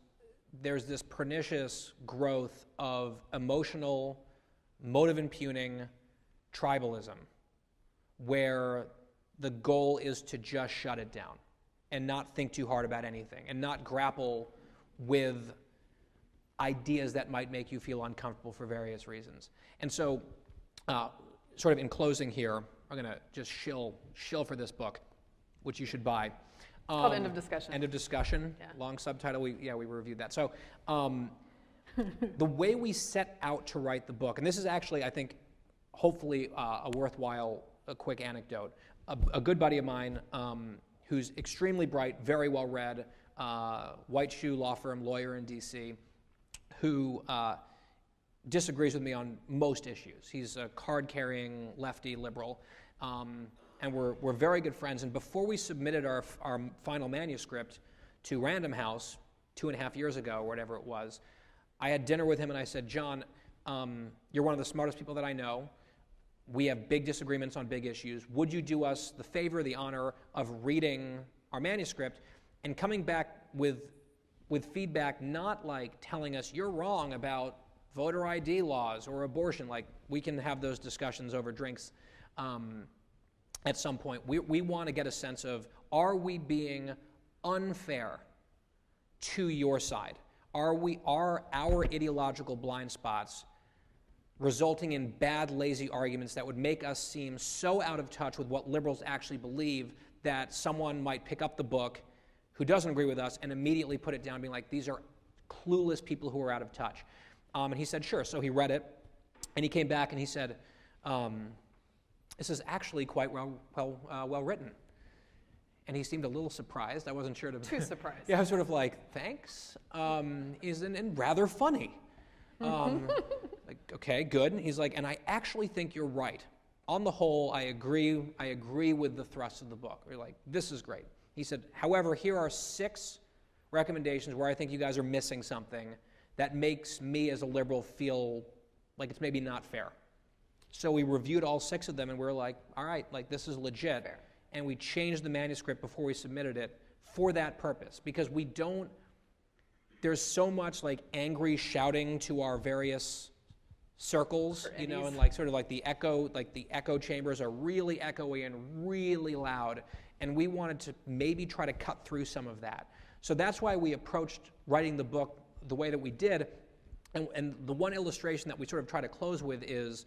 C: there's this pernicious growth of emotional, motive-impugning tribalism where the goal is to just shut it down and not think too hard about anything and not grapple with ideas that might make you feel uncomfortable for various reasons. And so, sort of in closing here, I'm going to just shill for this book, which you should buy.
B: It's called End of Discussion.
C: End of Discussion,
B: yeah.
C: Long subtitle. We reviewed that. So the way we set out to write the book, and this is actually, I think, hopefully a worthwhile, a quick anecdote. A good buddy of mine who's extremely bright, very well read, white shoe law firm lawyer in DC, who disagrees with me on most issues. He's a card-carrying lefty liberal, and we're very good friends. And before we submitted our final manuscript to Random House 2.5 years ago, or whatever it was, I had dinner with him and I said, John, you're one of the smartest people that I know. We have big disagreements on big issues. Would you do us the favor, the honor of reading our manuscript and coming back with feedback, not like telling us you're wrong about voter ID laws or abortion. Like, we can have those discussions over drinks at some point. We want to get a sense of, are we being unfair to your side? Are our ideological blind spots resulting in bad, lazy arguments that would make us seem so out of touch with what liberals actually believe that someone might pick up the book who doesn't agree with us and immediately put it down, being like, these are clueless people who are out of touch. And he said, sure. So he read it, and he came back and he said, this is actually quite well written. And he seemed a little surprised. I wasn't sure to...
B: Too surprised.
C: Yeah, I was sort of like, thanks. And rather funny. Like, okay, good. And he's like, and I actually think you're right. On the whole, I agree with the thrust of the book. We're like, this is great. He said, however, here are 6 recommendations where I think you guys are missing something that makes me as a liberal feel like it's maybe not fair. So we reviewed all 6 of them and we're like, all right, like, this is legit.
B: Fair.
C: And we changed the manuscript before we submitted it for that purpose, because there's so much like angry shouting to our various circles, you know, and like sort of like the echo chambers are really echoey and really loud. And we wanted to maybe try to cut through some of that. So that's why we approached writing the book the way that we did. And the one illustration that we sort of try to close with is,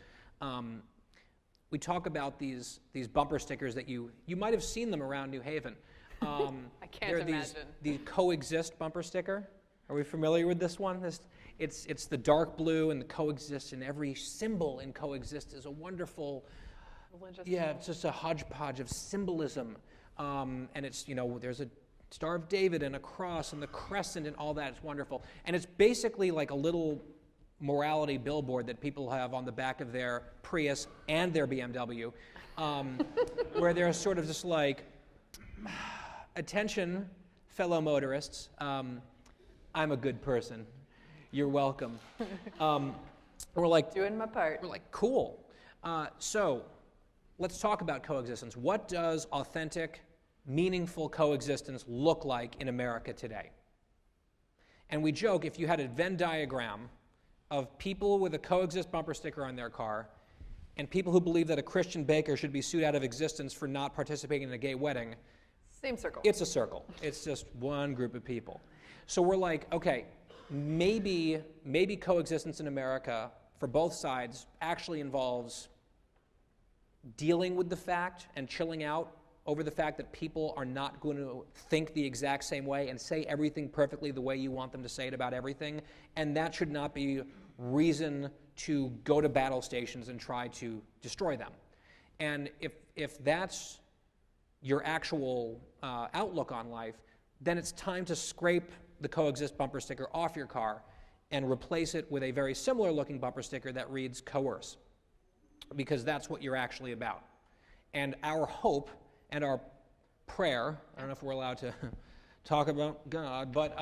C: we talk about these bumper stickers that you might have seen them around New Haven.
B: I can't imagine.
C: The coexist bumper sticker. Are we familiar with this one? It's the dark blue and the coexist, and every symbol in coexist is a wonderful,
B: religious
C: yeah,
B: symbol.
C: it's just a hodgepodge of symbolism. And it's, you know, there's a Star of David and a cross and the crescent and all that. It's wonderful. And it's basically like a little morality billboard that people have on the back of their Prius and their BMW, where they're sort of just like, attention, fellow motorists, I'm a good person. You're welcome. We're like,
B: doing my part.
C: We're like, cool. So let's talk about coexistence. What does authentic, meaningful coexistence look like in America today? And we joke, if you had a Venn diagram of people with a coexist bumper sticker on their car and people who believe that a Christian baker should be sued out of existence for not participating in a gay wedding.
B: Same circle.
C: It's a circle. It's just one group of people. So we're like, okay, maybe coexistence in America for both sides actually involves dealing with the fact and chilling out over the fact that people are not going to think the exact same way and say everything perfectly the way you want them to say it about everything. And that should not be reason to go to battle stations and try to destroy them. And if that's your actual outlook on life, then it's time to scrape the coexist bumper sticker off your car and replace it with a very similar looking bumper sticker that reads coerce, because that's what you're actually about. And our hope and our prayer, I don't know if we're allowed to talk about God, but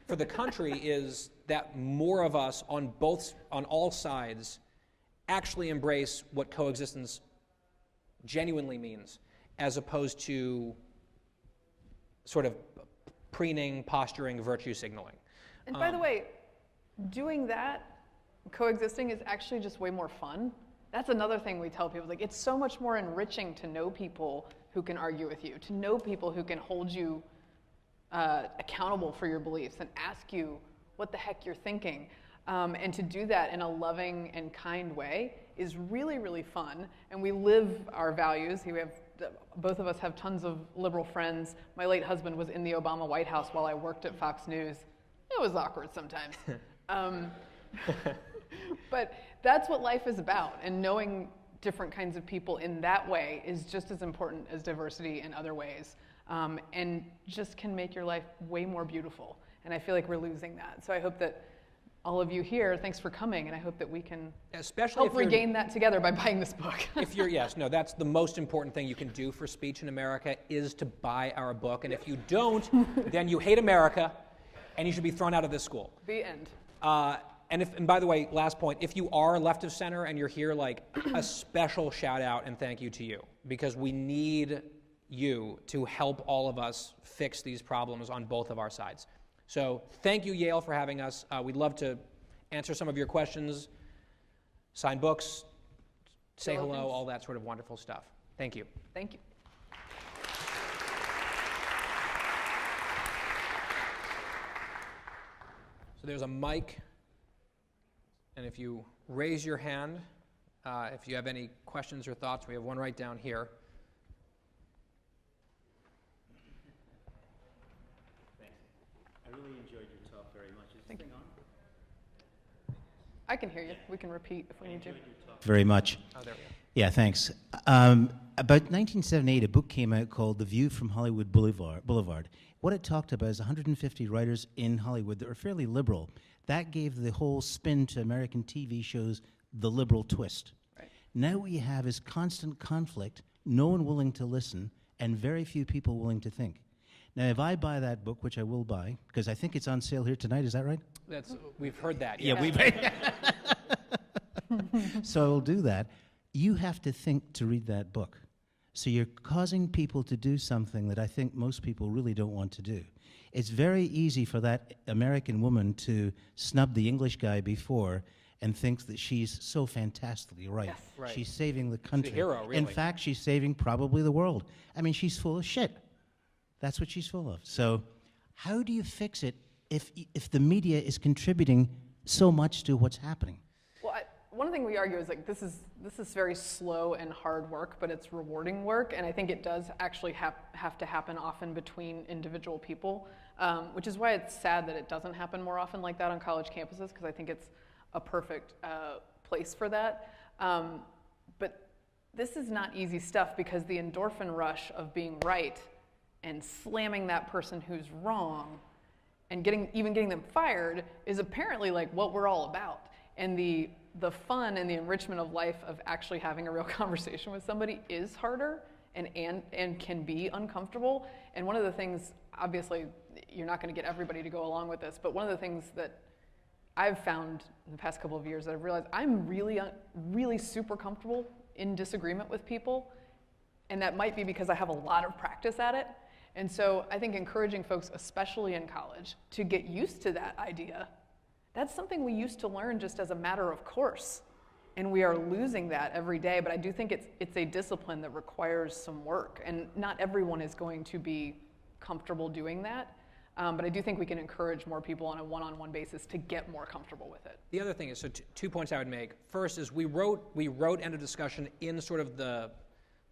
C: for the country is that more of us on all sides actually embrace what coexistence genuinely means, as opposed to sort of preening, posturing, virtue signaling.
B: And by the way, doing that, coexisting, is actually just way more fun. That's another thing we tell people. Like, it's so much more enriching to know people who can argue with you, to know people who can hold you accountable for your beliefs and ask you what the heck you're thinking. And to do that in a loving and kind way is really, really fun. And we live our values. Both of us have tons of liberal friends. My late husband was in the Obama White House while I worked at Fox News. It was awkward sometimes. But that's what life is about. And knowing different kinds of people in that way is just as important as diversity in other ways. And just can make your life way more beautiful. And I feel like we're losing that. So I hope that all of you here, thanks for coming, and I hope that we can help regain that together by buying this book.
C: That's the most important thing you can do for speech in America, is to buy our book. And if you don't, then you hate America, and you should be thrown out of this school.
B: The end.
C: And by the way, last point, if you are left of center and you're here, like, a special shout out and thank you to you, because we need you to help all of us fix these problems on both of our sides. So thank you, Yale, for having us. We'd love to answer some of your questions, sign books, say hello, all that sort of wonderful stuff. Thank you.
B: Thank you.
C: So there's a mic, and if you raise your hand, if you have any questions or thoughts, we have one right down here.
D: I really enjoyed your talk very much. Is this thing on?
B: I can hear you. We can repeat if we need to.
D: Very much.
C: Oh, there we go.
D: Yeah, thanks. About 1978, a book came out called The View from Hollywood Boulevard. What it talked about is 150 writers in Hollywood that were fairly liberal. That gave the whole spin to American TV shows, the liberal twist.
B: Right.
D: Now what you have is constant conflict, no one willing to listen, and very few people willing to think. Now, if I buy that book, which I will buy, because I think it's on sale here tonight, is that right?
C: We've heard that.
D: Yeah, we've. So I'll do that. You have to think to read that book. So you're causing people to do something that I think most people really don't want to do. It's very easy for that American woman to snub the English guy before and thinks that she's so fantastically right.
B: Yes.
C: Right.
D: She's saving the country.
C: She's a hero, really.
D: In fact, she's saving probably the world. I mean, she's full of shit. That's what she's full of. So how do you fix it if the media is contributing so much to what's happening?
B: Well, one thing we argue is, like, this is very slow and hard work, but it's rewarding work, and I think it does actually have to happen often between individual people, which is why it's sad that it doesn't happen more often like that on college campuses, because I think it's a perfect place for that. But this is not easy stuff, because the endorphin rush of being right and slamming that person who's wrong and getting them fired is apparently like what we're all about. And the fun and the enrichment of life of actually having a real conversation with somebody is harder and can be uncomfortable. And one of the things, obviously, you're not going to get everybody to go along with this, but one of the things that I've found in the past couple of years that I've realized, I'm really super comfortable in disagreement with people. And that might be because I have a lot of practice at it. And so I think encouraging folks, especially in college, to get used to that idea That's something we used to learn just as a matter of course. And we are losing that every day, but I do think it's a discipline that requires some work. And not everyone is going to be comfortable doing that. But I do think we can encourage more people on a one-on-one basis to get more comfortable with it.
C: The other thing is, so 2 points I would make. First is we wrote End of Discussion in sort of the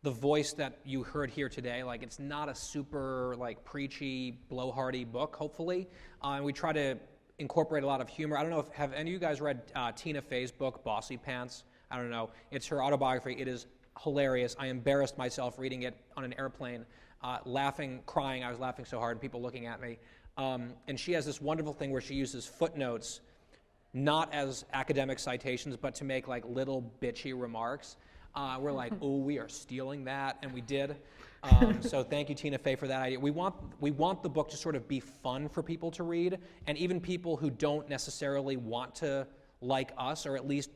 C: voice that you heard here today. Like, it's not a super like preachy, blowhardy book, hopefully. And we try to incorporate a lot of humor. I don't know if have any of you guys read Tina Fey's book, Bossy Pants? I don't know. It's her autobiography. It is hilarious. I embarrassed myself reading it on an airplane, laughing, crying. I was laughing so hard, and people looking at me. And she has this wonderful thing where she uses footnotes, not as academic citations, but to make like little bitchy remarks. We're like, oh, we are stealing that, and we did. So thank you, Tina Fey, for that idea. We want the book to sort of be fun for people to read, and even people who don't necessarily want to like us, or at least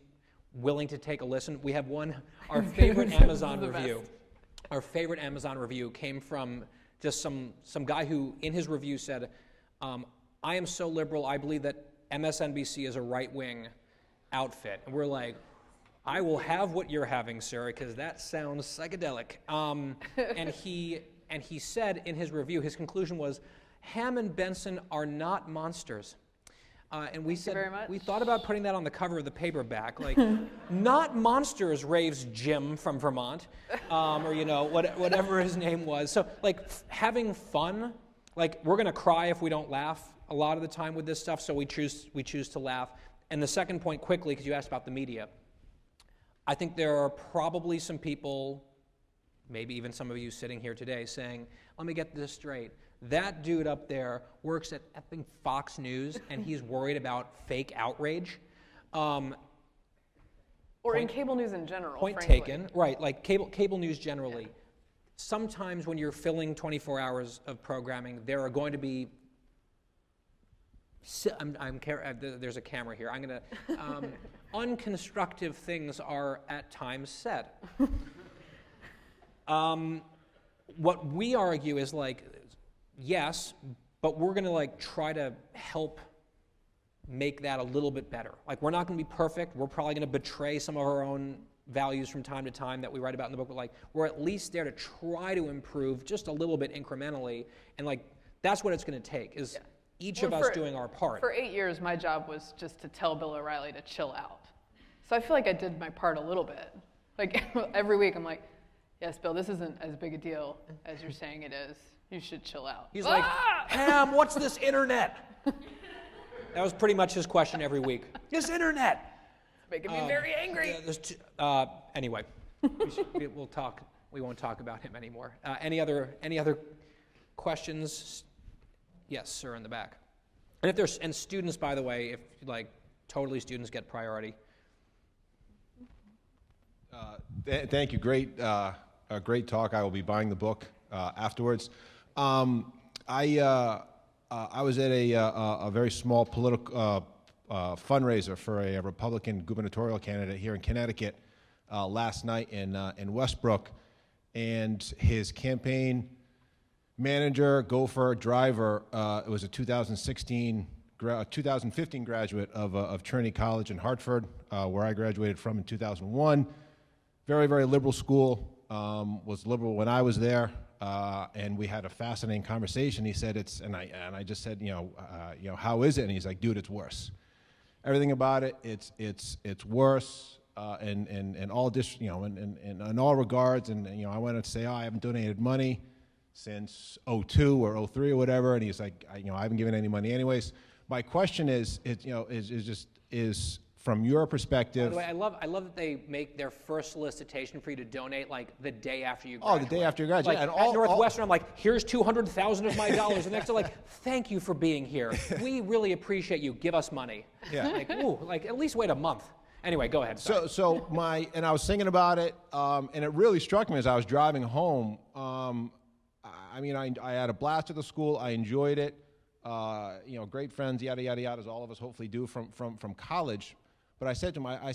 C: willing to take a listen. We have our favorite Amazon review. Our favorite Amazon review came from just some guy who, in his review, said, I am so liberal, I believe that MSNBC is a right-wing outfit. And we're like, I will have what you're having, sir, because that sounds psychedelic. And he said in his review, his conclusion was, Ham and Benson are not monsters. And we said, we thought about putting that on the cover of the paperback, like, not monsters, raves Jim from Vermont, or whatever his name was. So like having fun, like we're gonna cry if we don't laugh a lot of the time with this stuff, so we choose to laugh. And the second point, quickly, because you asked about the media, I think there are probably some people, maybe even some of you sitting here today, saying, let me get this straight. That dude up there works at effing Fox News, and he's worried about fake outrage.
B: Or in cable news in general,
C: Point
B: frankly.
C: taken. Right, like cable news generally. Yeah. Sometimes when you're filling 24 hours of programming, there are going to be there's a camera here. I'm going to unconstructive things are at times said. What we argue is like, yes, but we're going to like try to help make that a little bit better. Like, we're not going to be perfect. We're probably going to betray some of our own values from time to time that we write about in the book, but like, we're at least there to try to improve just a little bit incrementally. And like, that's what it's going to take, is each of us doing our part.
B: For 8 years, my job was just to tell Bill O'Reilly to chill out. So I feel like I did my part a little bit. Like, every week I'm like, yes, Bill, this isn't as big a deal as you're saying it is. You should chill out.
C: He's like, Ham, what's this internet? That was pretty much his question every week. This internet.
B: It's making me very angry.
C: Anyway, we'll talk. We won't talk about him anymore. Any other questions? Yes, sir, in the back. And students, by the way, if like totally students get priority.
E: Thank you. Great talk. I will be buying the book afterwards. I was at a very small political fundraiser for a Republican gubernatorial candidate here in Connecticut last night in Westbrook, and his campaign manager, gopher, driver, it was a 2015 graduate of Trinity College in Hartford, where I graduated from in 2001. Very, very liberal school. Was liberal when I was there, and we had a fascinating conversation. He said and I just said, how is it? And he's like, dude, it's worse. Everything about it, it's worse, in all in all regards. And I wanted to say, I haven't donated money since 02 or 03 or whatever. And he's like, I haven't given any money anyways. My question is from your perspective.
C: By the way, I love that they make their first solicitation for you to donate like the day after you graduate.
E: Oh, the day after you graduate.
C: Like, at Northwestern, I'm like, here's $200,000 of my dollars. And next they're like, thank you for being here. We really appreciate you. Give us money.
E: Yeah.
C: Like at least wait a month. Anyway, go ahead.
E: And I was thinking about it, and it really struck me as I was driving home. I had a blast at the school. I enjoyed it. Great friends, yada yada yada, as all of us hopefully do from college. But I said to him, I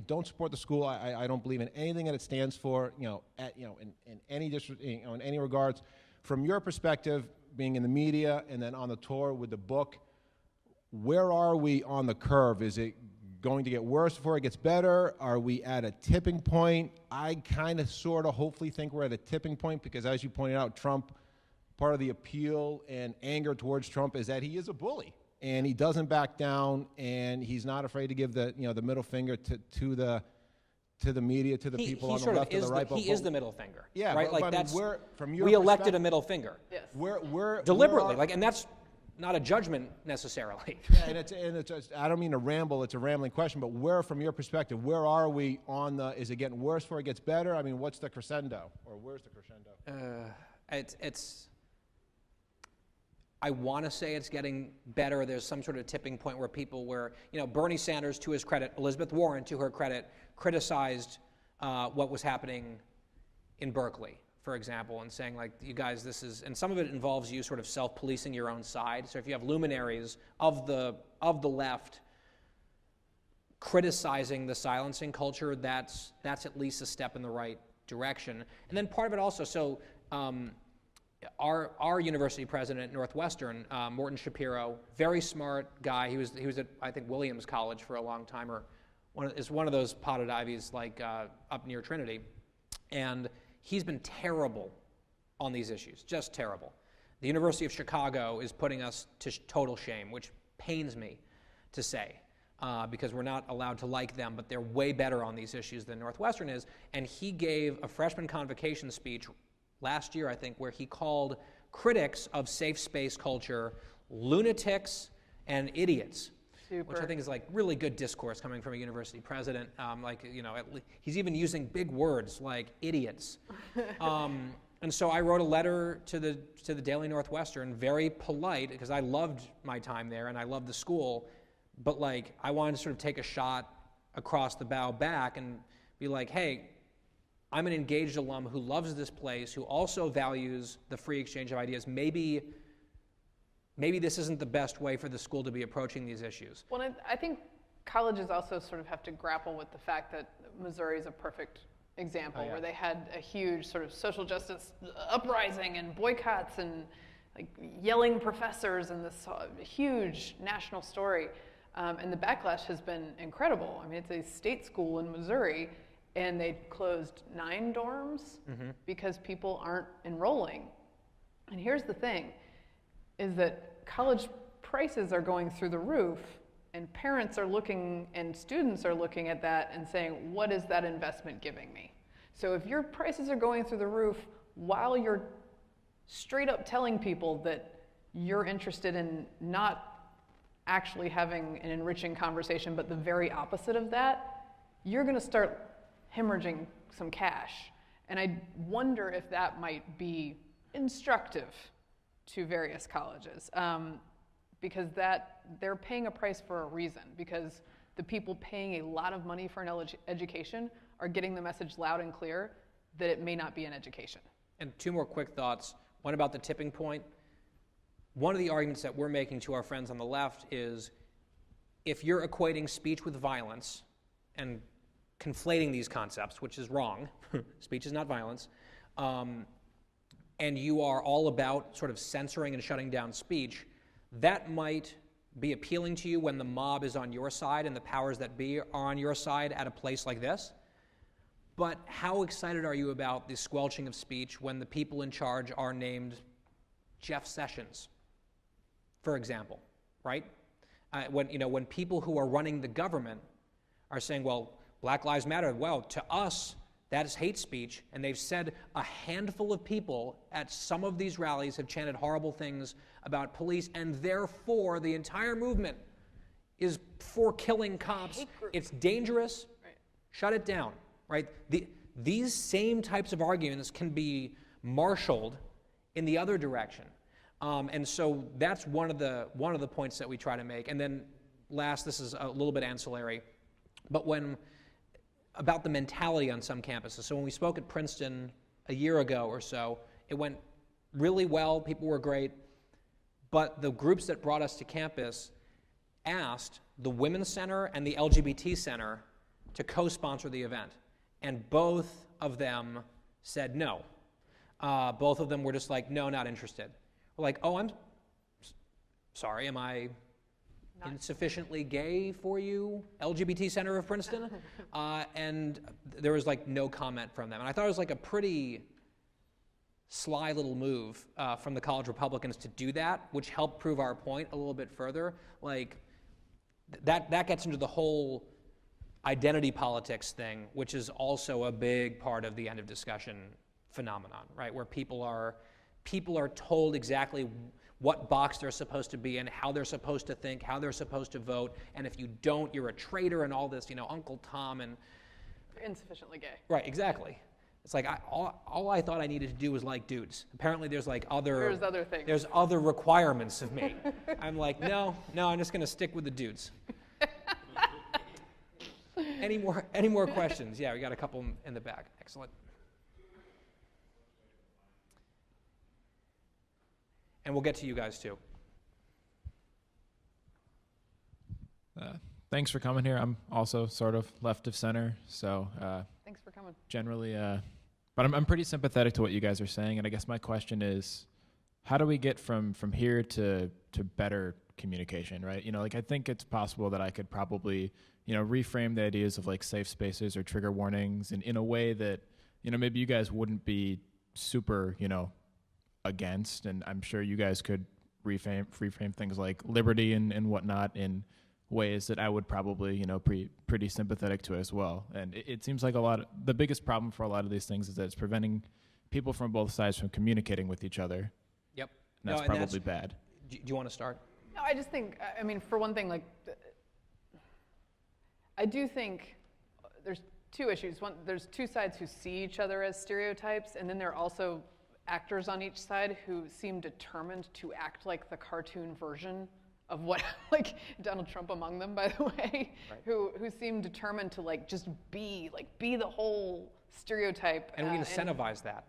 E: don't support the school. I don't believe in anything that it stands for. In any district, in any regards. From your perspective, being in the media and then on the tour with the book, where are we on the curve? Is it going to get worse before it gets better? Are we at a tipping point? I kind of, sort of, hopefully think we're at a tipping point because, as you pointed out, Trump, part of the appeal and anger towards Trump is that he is a bully. And he doesn't back down, and he's not afraid to give the middle finger to the media, to the people on the left or the right.
C: He is the middle finger.
E: Yeah,
C: right.
E: But that's from your
C: we elected a middle finger.
B: Yes.
E: We're
C: deliberately, and that's not a judgment necessarily.
E: Yeah, and it's I don't mean to ramble. It's a rambling question, but from your perspective, where are we on the? Is it getting worse before it gets better? I mean, what's the crescendo, or where's the crescendo?
C: It's. I want to say it's getting better. There's some sort of tipping point where Bernie Sanders, to his credit, Elizabeth Warren, to her credit, criticized what was happening in Berkeley, for example, and saying, like, you guys, and some of it involves you sort of self-policing your own side. So if you have luminaries of the left criticizing the silencing culture, that's at least a step in the right direction. And then part of it also, our university president at Northwestern, Morton Shapiro, very smart guy. He was at, I think, Williams College for a long time, or is one of those potted ivies like up near Trinity, and he's been terrible on these issues, just terrible. The University of Chicago is putting us to total shame, which pains me to say, because we're not allowed to like them, but they're way better on these issues than Northwestern is. And he gave a freshman convocation speech last year, I think, where he called critics of safe space culture lunatics and idiots. Super. Which I think is like really good discourse coming from a university president. He's even using big words like idiots. And so I wrote a letter to the Daily Northwestern, very polite, because I loved my time there and I loved the school, but like I wanted to sort of take a shot across the bow back and be like, hey, I'm an engaged alum who loves this place, who also values the free exchange of ideas. Maybe this isn't the best way for the school to be approaching these issues.
B: Well, I think colleges also sort of have to grapple with the fact that Missouri is a perfect example, where they had a huge sort of social justice uprising and boycotts and like yelling professors and this huge national story. And the backlash has been incredible. I mean, it's a state school in Missouri, and they closed 9 dorms because people aren't enrolling. And here's the thing, is that college prices are going through the roof, and parents are looking and students are looking at that and saying, what is that investment giving me? So if your prices are going through the roof while you're straight up telling people that you're interested in not actually having an enriching conversation, but the very opposite of that, you're going to start hemorrhaging some cash. And I wonder if that might be instructive to various colleges, because they're paying a price for a reason, because the people paying a lot of money for an education are getting the message loud and clear that it may not be an education.
C: And 2 more quick thoughts. One about the tipping point. One of the arguments that we're making to our friends on the left is if you're equating speech with violence and conflating these concepts, which is wrong, speech is not violence, and you are all about sort of censoring and shutting down speech, that might be appealing to you when the mob is on your side and the powers that be are on your side at a place like this. But how excited are you about the squelching of speech when the people in charge are named Jeff Sessions, for example, right? When people who are running the government are saying, well, Black Lives Matter, well, to us, that is hate speech, and they've said a handful of people at some of these rallies have chanted horrible things about police, and therefore the entire movement is for killing cops. It's dangerous. Right. Shut it down. Right? These same types of arguments can be marshaled in the other direction, and so that's one of the points that we try to make. And then last, this is a little bit ancillary, but about the mentality on some campuses. So when we spoke at Princeton a year ago or so, it went really well. People were great, but the groups that brought us to campus asked the Women's Center and the LGBT Center to co-sponsor the event. And both of them said no. Both of them were just like, no, not interested. We're like, oh, I'm sorry, am I insufficiently gay for you, LGBT Center of Princeton, and there was like no comment from them. And I thought it was like a pretty sly little move from the college Republicans to do that, which helped prove our point a little bit further. Like that gets into the whole identity politics thing, which is also a big part of the end of discussion phenomenon, right? Where people are told exactly what box they're supposed to be in, how they're supposed to think, how they're supposed to vote, and if you don't, you're a traitor and all this, Uncle Tom and...
B: Insufficiently gay.
C: Right, exactly. It's like, all I thought I needed to do was like dudes. Apparently there's like
B: There's other things.
C: There's other requirements of me. I'm like, no, I'm just gonna stick with the dudes. Any more questions? Yeah, we got a couple in the back. Excellent. And we'll get to you guys too.
F: Thanks for coming here. I'm also sort of left of center, so
B: thanks for coming.
F: Generally, but I'm pretty sympathetic to what you guys are saying, and I guess my question is, how do we get from here to better communication, right? Like I think it's possible that I could probably, reframe the ideas of like safe spaces or trigger warnings in a way that, maybe you guys wouldn't be super, against, and I'm sure you guys could reframe things like liberty and whatnot in ways that I would probably, pretty sympathetic to as well. And it seems like the biggest problem for a lot of these things is that it's preventing people from both sides from communicating with each other.
C: Yep.
F: And that's probably bad.
C: Do you want to start?
B: No, I just think, for one thing, like, I do think there's two issues. One, there's two sides who see each other as stereotypes, and then there are also actors on each side who seem determined to act like the cartoon version of what, like Donald Trump among them, by the way, right. who seem determined to like just be the whole stereotype.
C: And we incentivize that.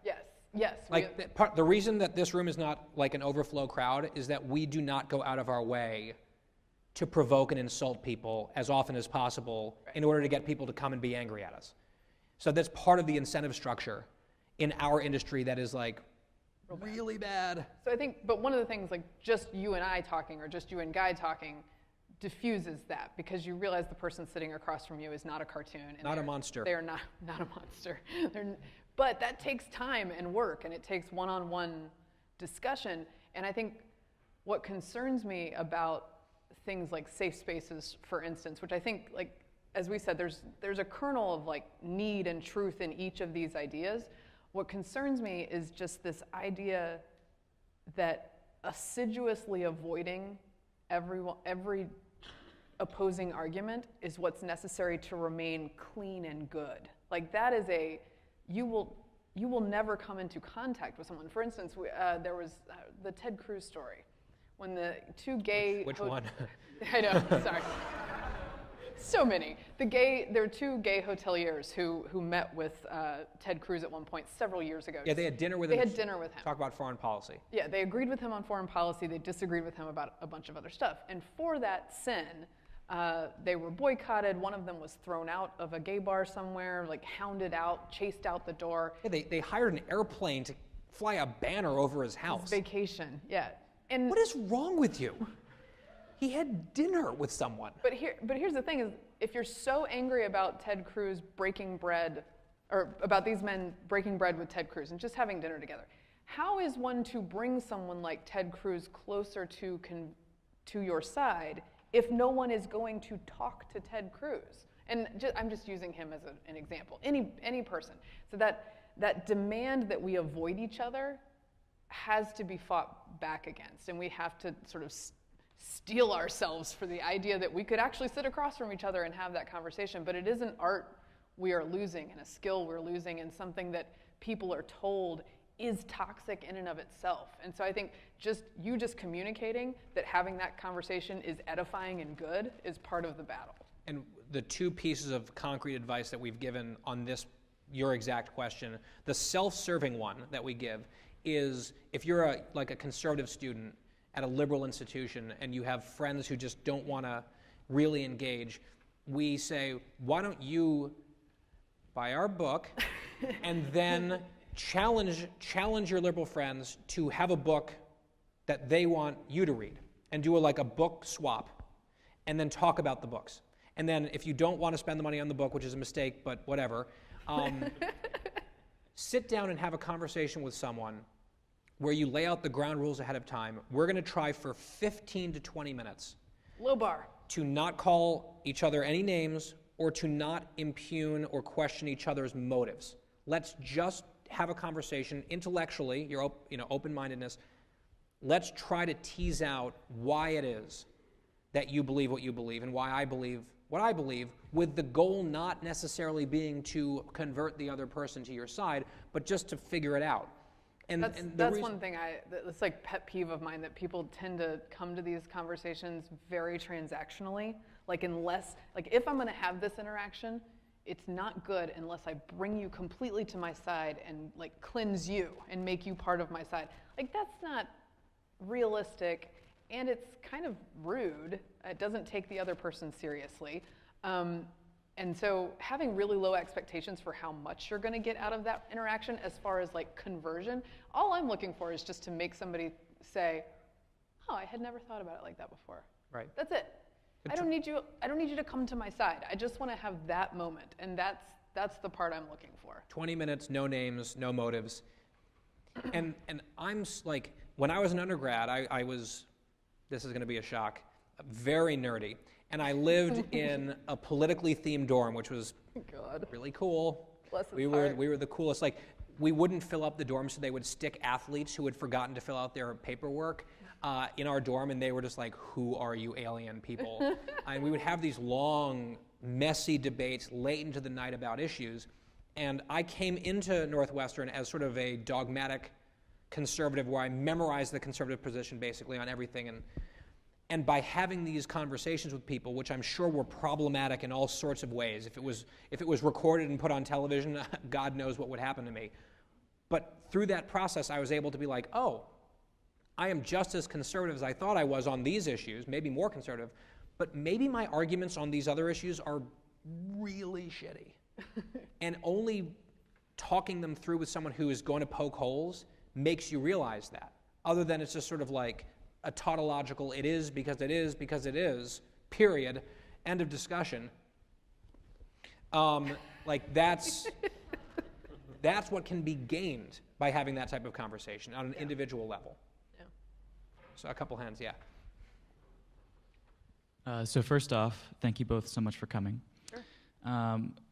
B: Yes.
C: Like the reason that this room is not like an overflow crowd is that we do not go out of our way to provoke and insult people as often as possible right. in order to get people to come and be angry at us. So that's part of the incentive structure in our industry that is like really bad.
B: So I think, but one of the things like just you and I talking or just you and Guy talking diffuses that because you realize the person sitting across from you is not a cartoon. And
C: not a monster.
B: They're not a monster. But that takes time and work and it takes one-on-one discussion. And I think what concerns me about things like safe spaces, for instance, which I think like, as we said, there's a kernel of like need and truth in each of these ideas. What concerns me is just this idea that assiduously avoiding every opposing argument is what's necessary to remain clean and good. Like that is you will never come into contact with someone. For instance, there was the Ted Cruz story when the two gay...
C: Which one?
B: I know, sorry. So many. There were two gay hoteliers who met with Ted Cruz at one point several years ago.
C: Yeah, they had dinner with him.
B: They had dinner with him.
C: Talk about foreign policy.
B: Yeah, they agreed with him on foreign policy. They disagreed with him about a bunch of other stuff. And for that sin, they were boycotted. One of them was thrown out of a gay bar somewhere, like hounded out, chased out the door.
C: Yeah, they hired an airplane to fly a banner over his house.
B: His vacation, yeah. And
C: what is wrong with you? He had dinner with someone.
B: But here's the thing is, if you're so angry about Ted Cruz breaking bread, or about these men breaking bread with Ted Cruz and just having dinner together, how is one to bring someone like Ted Cruz closer to your side if no one is going to talk to Ted Cruz? And I'm just using him as an example. Any person. So that demand that we avoid each other has to be fought back against, and we have to sort of steel ourselves for the idea that we could actually sit across from each other and have that conversation. But it is an art we are losing and a skill we're losing and something that people are told is toxic in and of itself. And so I think just communicating that having that conversation is edifying and good is part of the battle. And
C: the two pieces of concrete advice that we've given on your exact question, the self-serving one that we give is if you're a conservative student at a liberal institution and you have friends who just don't want to really engage, we say, why don't you buy our book and then challenge your liberal friends to have a book that they want you to read and do a book swap. and then talk about the books. And then if you don't want to spend the money on the book, which is a mistake, but whatever, sit down and have a conversation with someone where you lay out the ground rules ahead of time. We're going to try for 15 to 20 minutes.
B: Low bar.
C: To not call each other any names or to not impugn or question each other's motives. Let's just have a conversation intellectually, your open-mindedness. Let's try to tease out why it is that you believe what you believe and why I believe what I believe, with the goal not necessarily being to convert the other person to your side, but just to figure it out. And
B: that's one thing that's like pet peeve of mine, that people tend to come to these conversations very transactionally. Like if I'm going to have this interaction, it's not good unless I bring you completely to my side and like cleanse you and make you part of my side. Like that's not realistic, and it's kind of rude. It doesn't take the other person seriously. And so having really low expectations for how much you're going to get out of that interaction as far as like conversion, all I'm looking for is just to make somebody say, oh, I had never thought about it like that before.
C: Right.
B: That's it. I don't need you to come to my side. I just want to have that moment, and that's the part I'm looking for.
C: 20 minutes, no names, no motives. And I'm like, when I was an undergrad, I was, this is going to be a shock, very nerdy. And I lived in a politically themed dorm, which was really cool.
B: Bless his
C: we were the coolest. Like, we wouldn't fill up the dorm, so they would stick athletes who had forgotten to fill out their paperwork in our dorm, and they were just like, who are you alien people? And we would have these long, messy debates late into the night about issues. And I came into Northwestern as sort of a dogmatic conservative, where I memorized the conservative position basically on everything. And by having these conversations with people, which I'm sure were problematic in all sorts of ways, if it was recorded and put on television, God knows what would happen to me. But through that process, I was able to be like, oh, I am just as conservative as I thought I was on these issues, maybe more conservative, but maybe my arguments on these other issues are really shitty. And only talking them through with someone who is going to poke holes makes you realize that. Other than it's just sort of like a tautological, it is because it is because it is, period, end of discussion. Like that's what can be gained by having that type of conversation on an individual level. Yeah. So a couple hands, yeah.
G: So first off, thank you both so much for coming.
B: Sure.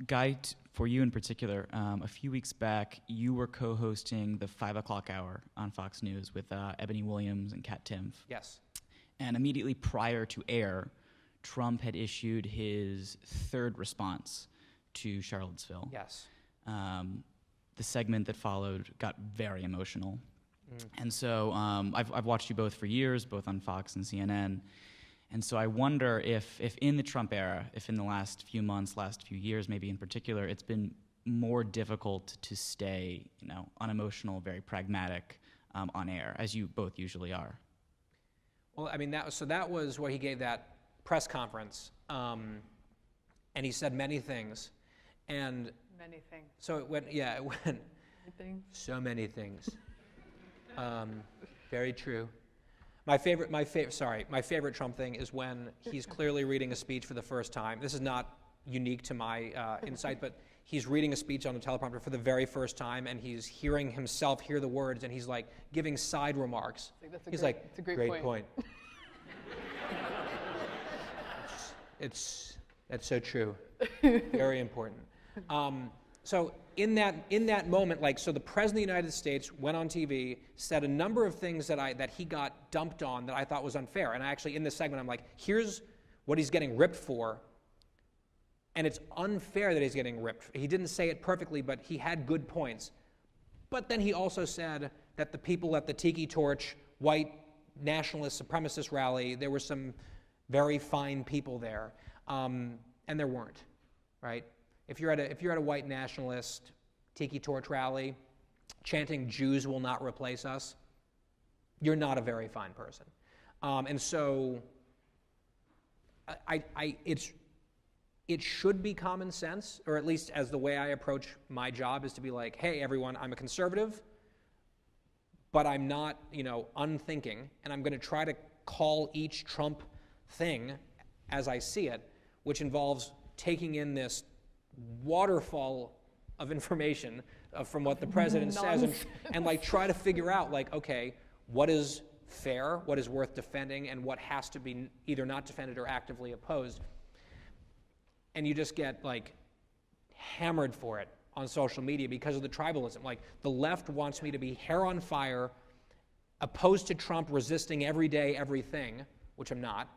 G: Guy, for you in particular, a few weeks back, you were co-hosting the 5 o'clock hour on Fox News with Ebony Williams and Kat Timpf.
C: Yes.
G: And immediately prior to air, Trump had issued his third response to Charlottesville.
C: Yes.
G: The segment that followed got very emotional. And so I've watched you both for years, both on Fox and CNN. And so I wonder if in the Trump era, if in the last few months, last few years, maybe in particular, it's been more difficult to stay, unemotional, very pragmatic on air, as you both usually are.
C: Well, I mean, that was where he gave that press conference, and he said many things, and
B: Many things.
C: so it went,
B: Many things.
C: so many things. Very true. My favorite Trump thing is when he's clearly reading a speech for the first time. This is not unique to my insight, but he's reading a speech on a teleprompter for the very first time, and he's hearing himself hear the words, and he's like giving side remarks.
B: That's a great point.
C: That's so true. Very important. So in that moment, so the President of the United States went on TV, said a number of things that he got dumped on that I thought was unfair. And actually in this segment, I'm like, here's what he's getting ripped for. And it's unfair that he's getting ripped. He didn't say it perfectly, but he had good points. But then he also said that the people at the Tiki Torch white nationalist supremacist rally, there were some very fine people there. And there weren't, right? If you're at a white nationalist Tiki Torch rally chanting "Jews will not replace us," you're not a very fine person. And so it should be common sense, or at least as the way I approach my job is to be like, hey, everyone, I'm a conservative, but I'm not, unthinking, and I'm going to try to call each Trump thing as I see it, which involves taking in this waterfall of information from what the president says and like try to figure out like, okay, what is fair, what is worth defending, and what has to be either not defended or actively opposed. And you just get like hammered for it on social media because of the tribalism. Like the left wants me to be hair on fire, opposed to Trump, resisting every day, everything, which I'm not.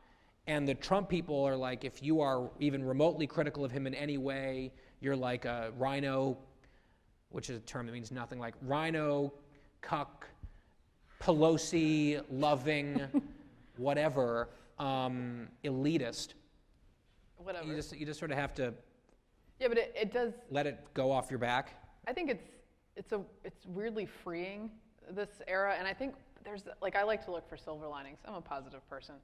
C: And the Trump people are like, if you are even remotely critical of him in any way, you're like a rhino, which is a term that means nothing, like rhino, cuck, Pelosi, loving, whatever, elitist.
B: Whatever.
C: You just sort of have to.
B: Yeah, but it does.
C: Let it go off your back.
B: I think it's weirdly freeing, this era, and I think there's like, I like to look for silver linings. I'm a positive person.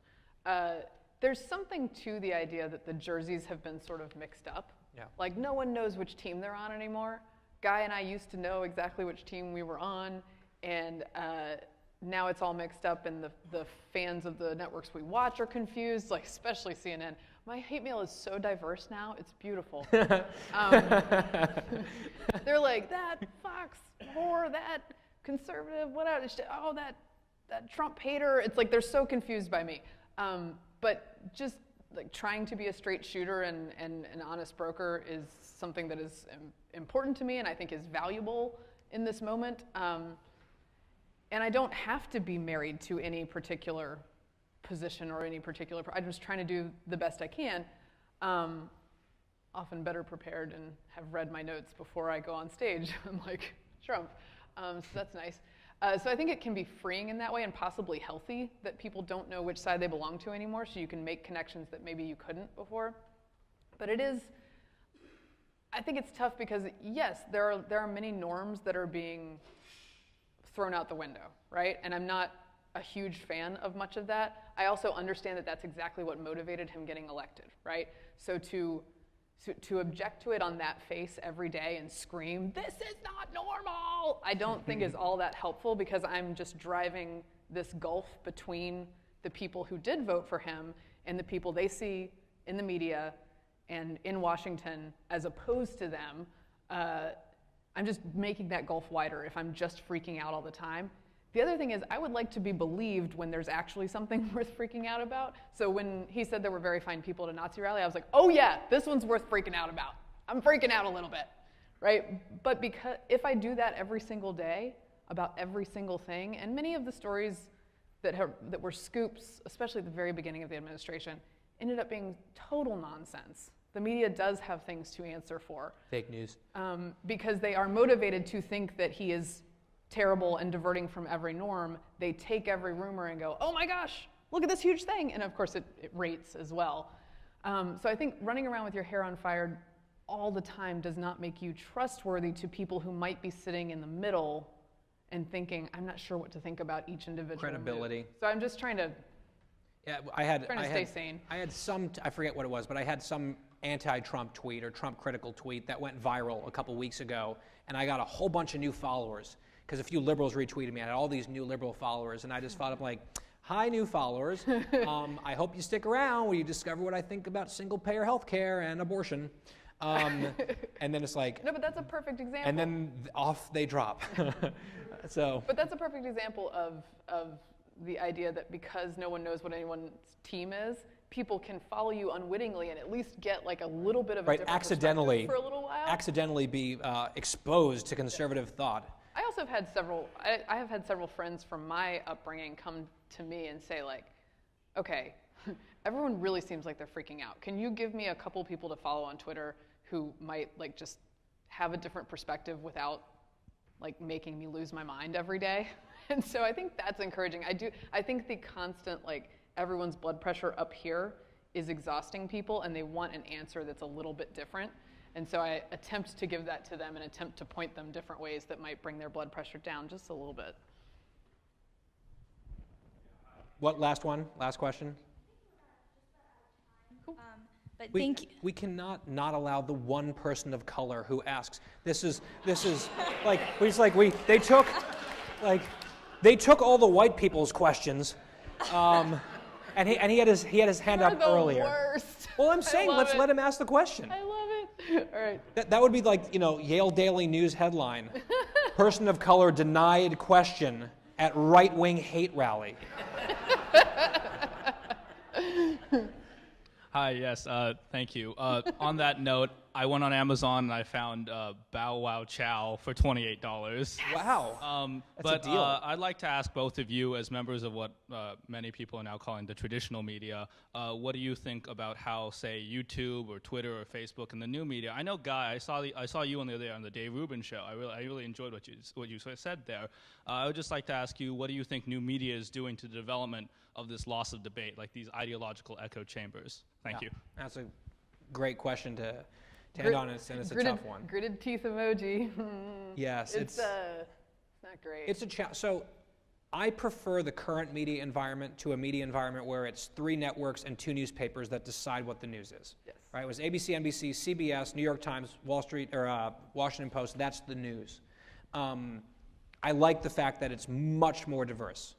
B: There's something to the idea that the jerseys have been sort of mixed up.
C: Yeah.
B: Like no one knows which team they're on anymore. Guy and I used to know exactly which team we were on, and now it's all mixed up, and the fans of the networks we watch are confused, like especially CNN. My hate mail is so diverse now, it's beautiful. They're like, that Fox whore, that conservative, whatever, oh, that Trump hater. It's like they're so confused by me. But just like trying to be a straight shooter and an honest broker is something that is important to me and I think is valuable in this moment. And I don't have to be married to any particular position or any particular, I'm just trying to do the best I can. Often better prepared and have read my notes before I go on stage, unlike Trump. So that's nice. So I think it can be freeing in that way and possibly healthy that people don't know which side they belong to anymore, so you can make connections that maybe you couldn't before. But it is, I think it's tough because yes, there are many norms that are being thrown out the window, right? And I'm not a huge fan of much of that. I also understand that that's exactly what motivated him getting elected, right? So to object to it on that face every day and scream, this is not normal, I don't think is all that helpful because I'm just driving this gulf between the people who did vote for him and the people they see in the media and in Washington as opposed to them. I'm just making that gulf wider if I'm just freaking out all the time. The other thing is I would like to be believed when there's actually something worth freaking out about. So when he said there were very fine people at a Nazi rally, I was like, oh yeah, this one's worth freaking out about. I'm freaking out a little bit, right? But because if I do that every single day about every single thing, and many of the stories that were scoops, especially at the very beginning of the administration, ended up being total nonsense. The media does have things to answer for.
C: Fake news.
B: Because they are motivated to think that he is terrible and diverting from every norm. They take every rumor and go, oh my gosh, look at this huge thing. And of course it rates as well. So I think running around with your hair on fire all the time does not make you trustworthy to people who might be sitting in the middle and thinking, I'm not sure what to think about each individual
C: Credibility.
B: move. So I'm just trying to stay sane.
C: I had some, I forget what it was, but I had some anti-Trump tweet or Trump critical tweet that went viral a couple weeks ago, and I got a whole bunch of new followers because a few liberals retweeted me. I had all these new liberal followers, and I just thought of like, hi, new followers. I hope you stick around when you discover what I think about single-payer health care and abortion. And then it's like...
B: No, but that's a perfect example.
C: And then off they drop. So.
B: But that's a perfect example of the idea that because no one knows what anyone's team is, people can follow you unwittingly and at least get like a little bit of a different perspective for a little while.
C: Accidentally be exposed to conservative thought.
B: I also have had I have had several friends from my upbringing come to me and say like, okay, everyone really seems like they're freaking out. Can you give me a couple people to follow on Twitter who might like just have a different perspective without like making me lose my mind every day? And so I think that's encouraging. I think the constant like everyone's blood pressure up here is exhausting people and they want an answer that's a little bit different. And so I attempt to give that to them and attempt to point them different ways that might bring their blood pressure down just a little bit.
C: What, last one? Last question?
B: Cool.
A: But thank you.
C: We cannot not allow the one person of color who asks. This is like, they took all the white people's questions. And he had his hand
B: You're
C: up
B: the
C: earlier.
B: worst.
C: Well, I'm saying
B: love
C: let's
B: it.
C: let him ask the question.
B: I love it. All right.
C: That would be like, Yale Daily News headline. Person of color denied question at right-wing hate rally.
H: Hi, yes, thank you. On that note, I went on Amazon and I found Bow Wow Chow for $28.
C: Wow. That's
H: But
C: a deal.
H: I'd like to ask both of you, as members of what many people are now calling the traditional media, what do you think about how, say, YouTube or Twitter or Facebook and the new media? I know, Guy, I saw you on the other day on the Dave Rubin show. I really enjoyed what you said there. I would just like to ask you, what do you think new media is doing to the development of this loss of debate, like these ideological echo chambers? Thank you.
C: That's a great question to end on, and it's a tough one.
B: Gritted teeth emoji.
C: Yes,
B: it's not great.
C: It's so I prefer the current media environment to a media environment where it's 3 networks and 2 newspapers that decide what the news is.
B: Yes.
C: Right? It was ABC, NBC, CBS, New York Times, Washington Post. That's the news. I like the fact that it's much more diverse,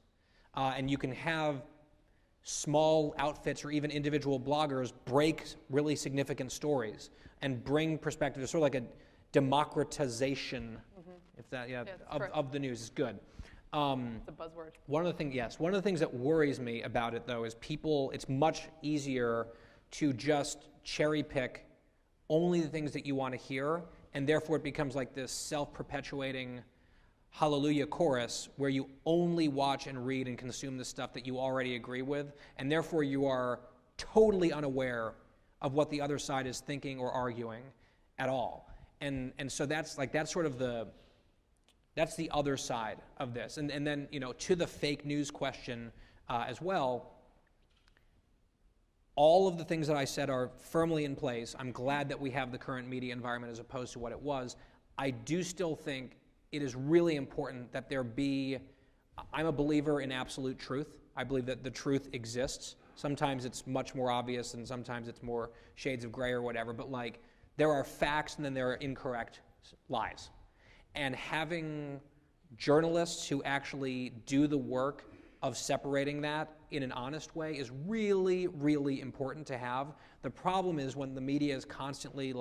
C: and you can have small outfits or even individual bloggers break really significant stories and bring perspective. It's sort of like a democratization, if that, of the news is good.
B: It's a buzzword.
C: One of the things that worries me about it, though, is it's much easier to just cherry pick only the things that you want to hear, and therefore it becomes like this self-perpetuating hallelujah chorus where you only watch and read and consume the stuff that you already agree with, and therefore you are totally unaware of what the other side is thinking or arguing at all. And so that's sort of that's the other side of this. And then, to the fake news question as well, all of the things that I said are firmly in place. I'm glad that we have the current media environment as opposed to what it was. I do still think it is really important that I'm a believer in absolute truth. I believe that the truth exists. Sometimes it's much more obvious and sometimes it's more shades of gray or whatever, but there are facts and then there are incorrect lies. And having journalists who actually do the work of separating that in an honest way is really, really important to have. The problem is when the media is constantly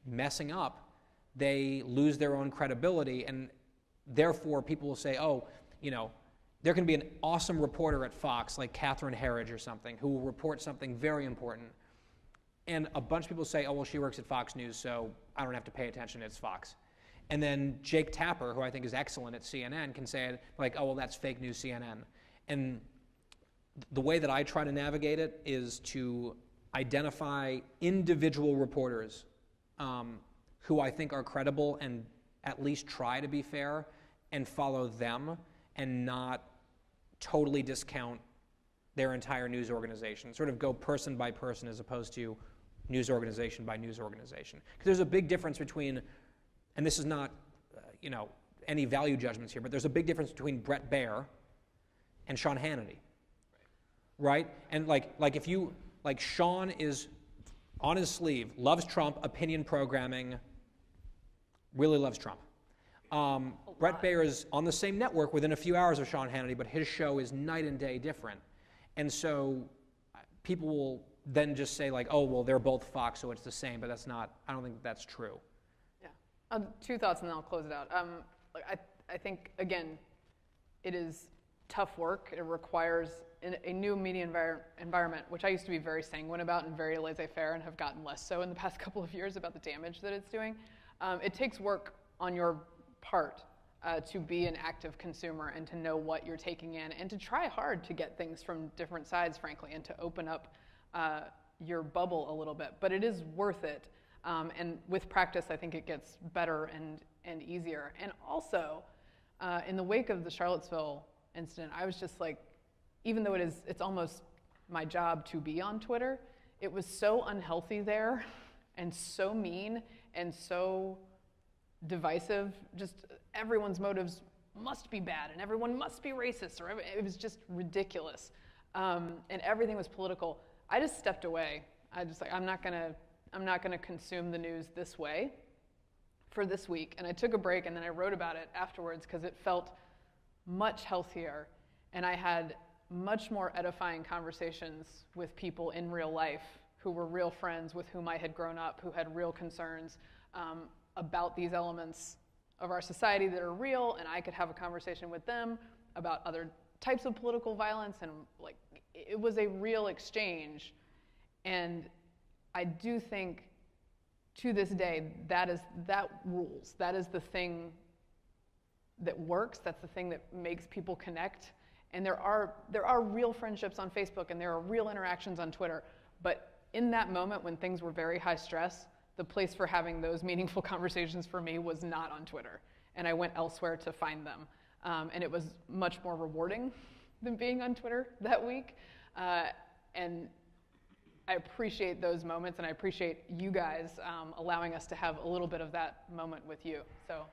C: messing up, they lose their own credibility, and therefore people will say, there can be an awesome reporter at Fox like Katharine or something who will report something very important, and a bunch of people say, she works at Fox News, so I don't have to pay attention, it's Fox. And then Jake Tapper, who I think is excellent at CNN, can say that's fake news CNN. And the way that I try to navigate it is to identify individual reporters who I think are credible and at least try to be fair and follow them and not totally discount their entire news organization. Sort of go person by person as opposed to news organization by news organization. Because there's a big difference between, and this is not any value judgments here, but there's a big difference between Bret Baier and Sean Hannity. Right? And if you, Sean is on his sleeve, loves Trump, opinion programming, really loves Trump. Bret Baier is on the same network within a few hours of Sean Hannity, but his show is night and day different. And so people will then just say they're both Fox, so it's the same, but I don't think that's true.
B: Yeah. 2 thoughts and then I'll close it out. I think, again, it is tough work. It requires a new media environment, which I used to be very sanguine about and very laissez-faire and have gotten less so in the past couple of years about the damage that it's doing. It takes work on your part to be an active consumer and to know what you're taking in and to try hard to get things from different sides, frankly, and to open up your bubble a little bit. But it is worth it. And with practice, I think it gets better and easier. And also, in the wake of the Charlottesville incident, I was just even though it's almost my job to be on Twitter, it was so unhealthy there and so mean and so divisive. Just everyone's motives must be bad and everyone must be racist, or it was just ridiculous. And everything was political. I just stepped away. I'm not gonna consume the news this way for this week. And I took a break and then I wrote about it afterwards because it felt much healthier. And I had much more edifying conversations with people in real life who were real friends, with whom I had grown up, who had real concerns about these elements of our society that are real, and I could have a conversation with them about other types of political violence, and like it was a real exchange. And I do think to this day that rules. That is the thing that works. That's the thing that makes people connect. And there are real friendships on Facebook, and there are real interactions on Twitter. But in that moment when things were very high stress, the place for having those meaningful conversations for me was not on Twitter. And I went elsewhere to find them. And it was much more rewarding than being on Twitter that week. And I appreciate those moments, and I appreciate you guys allowing us to have a little bit of that moment with you. So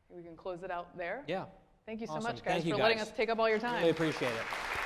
B: we can close it out there.
C: Yeah.
B: Thank you so
C: Awesome.
B: much, guys,
C: Thank you,
B: for letting
C: guys.
B: us take up all your time.
C: Really appreciate it.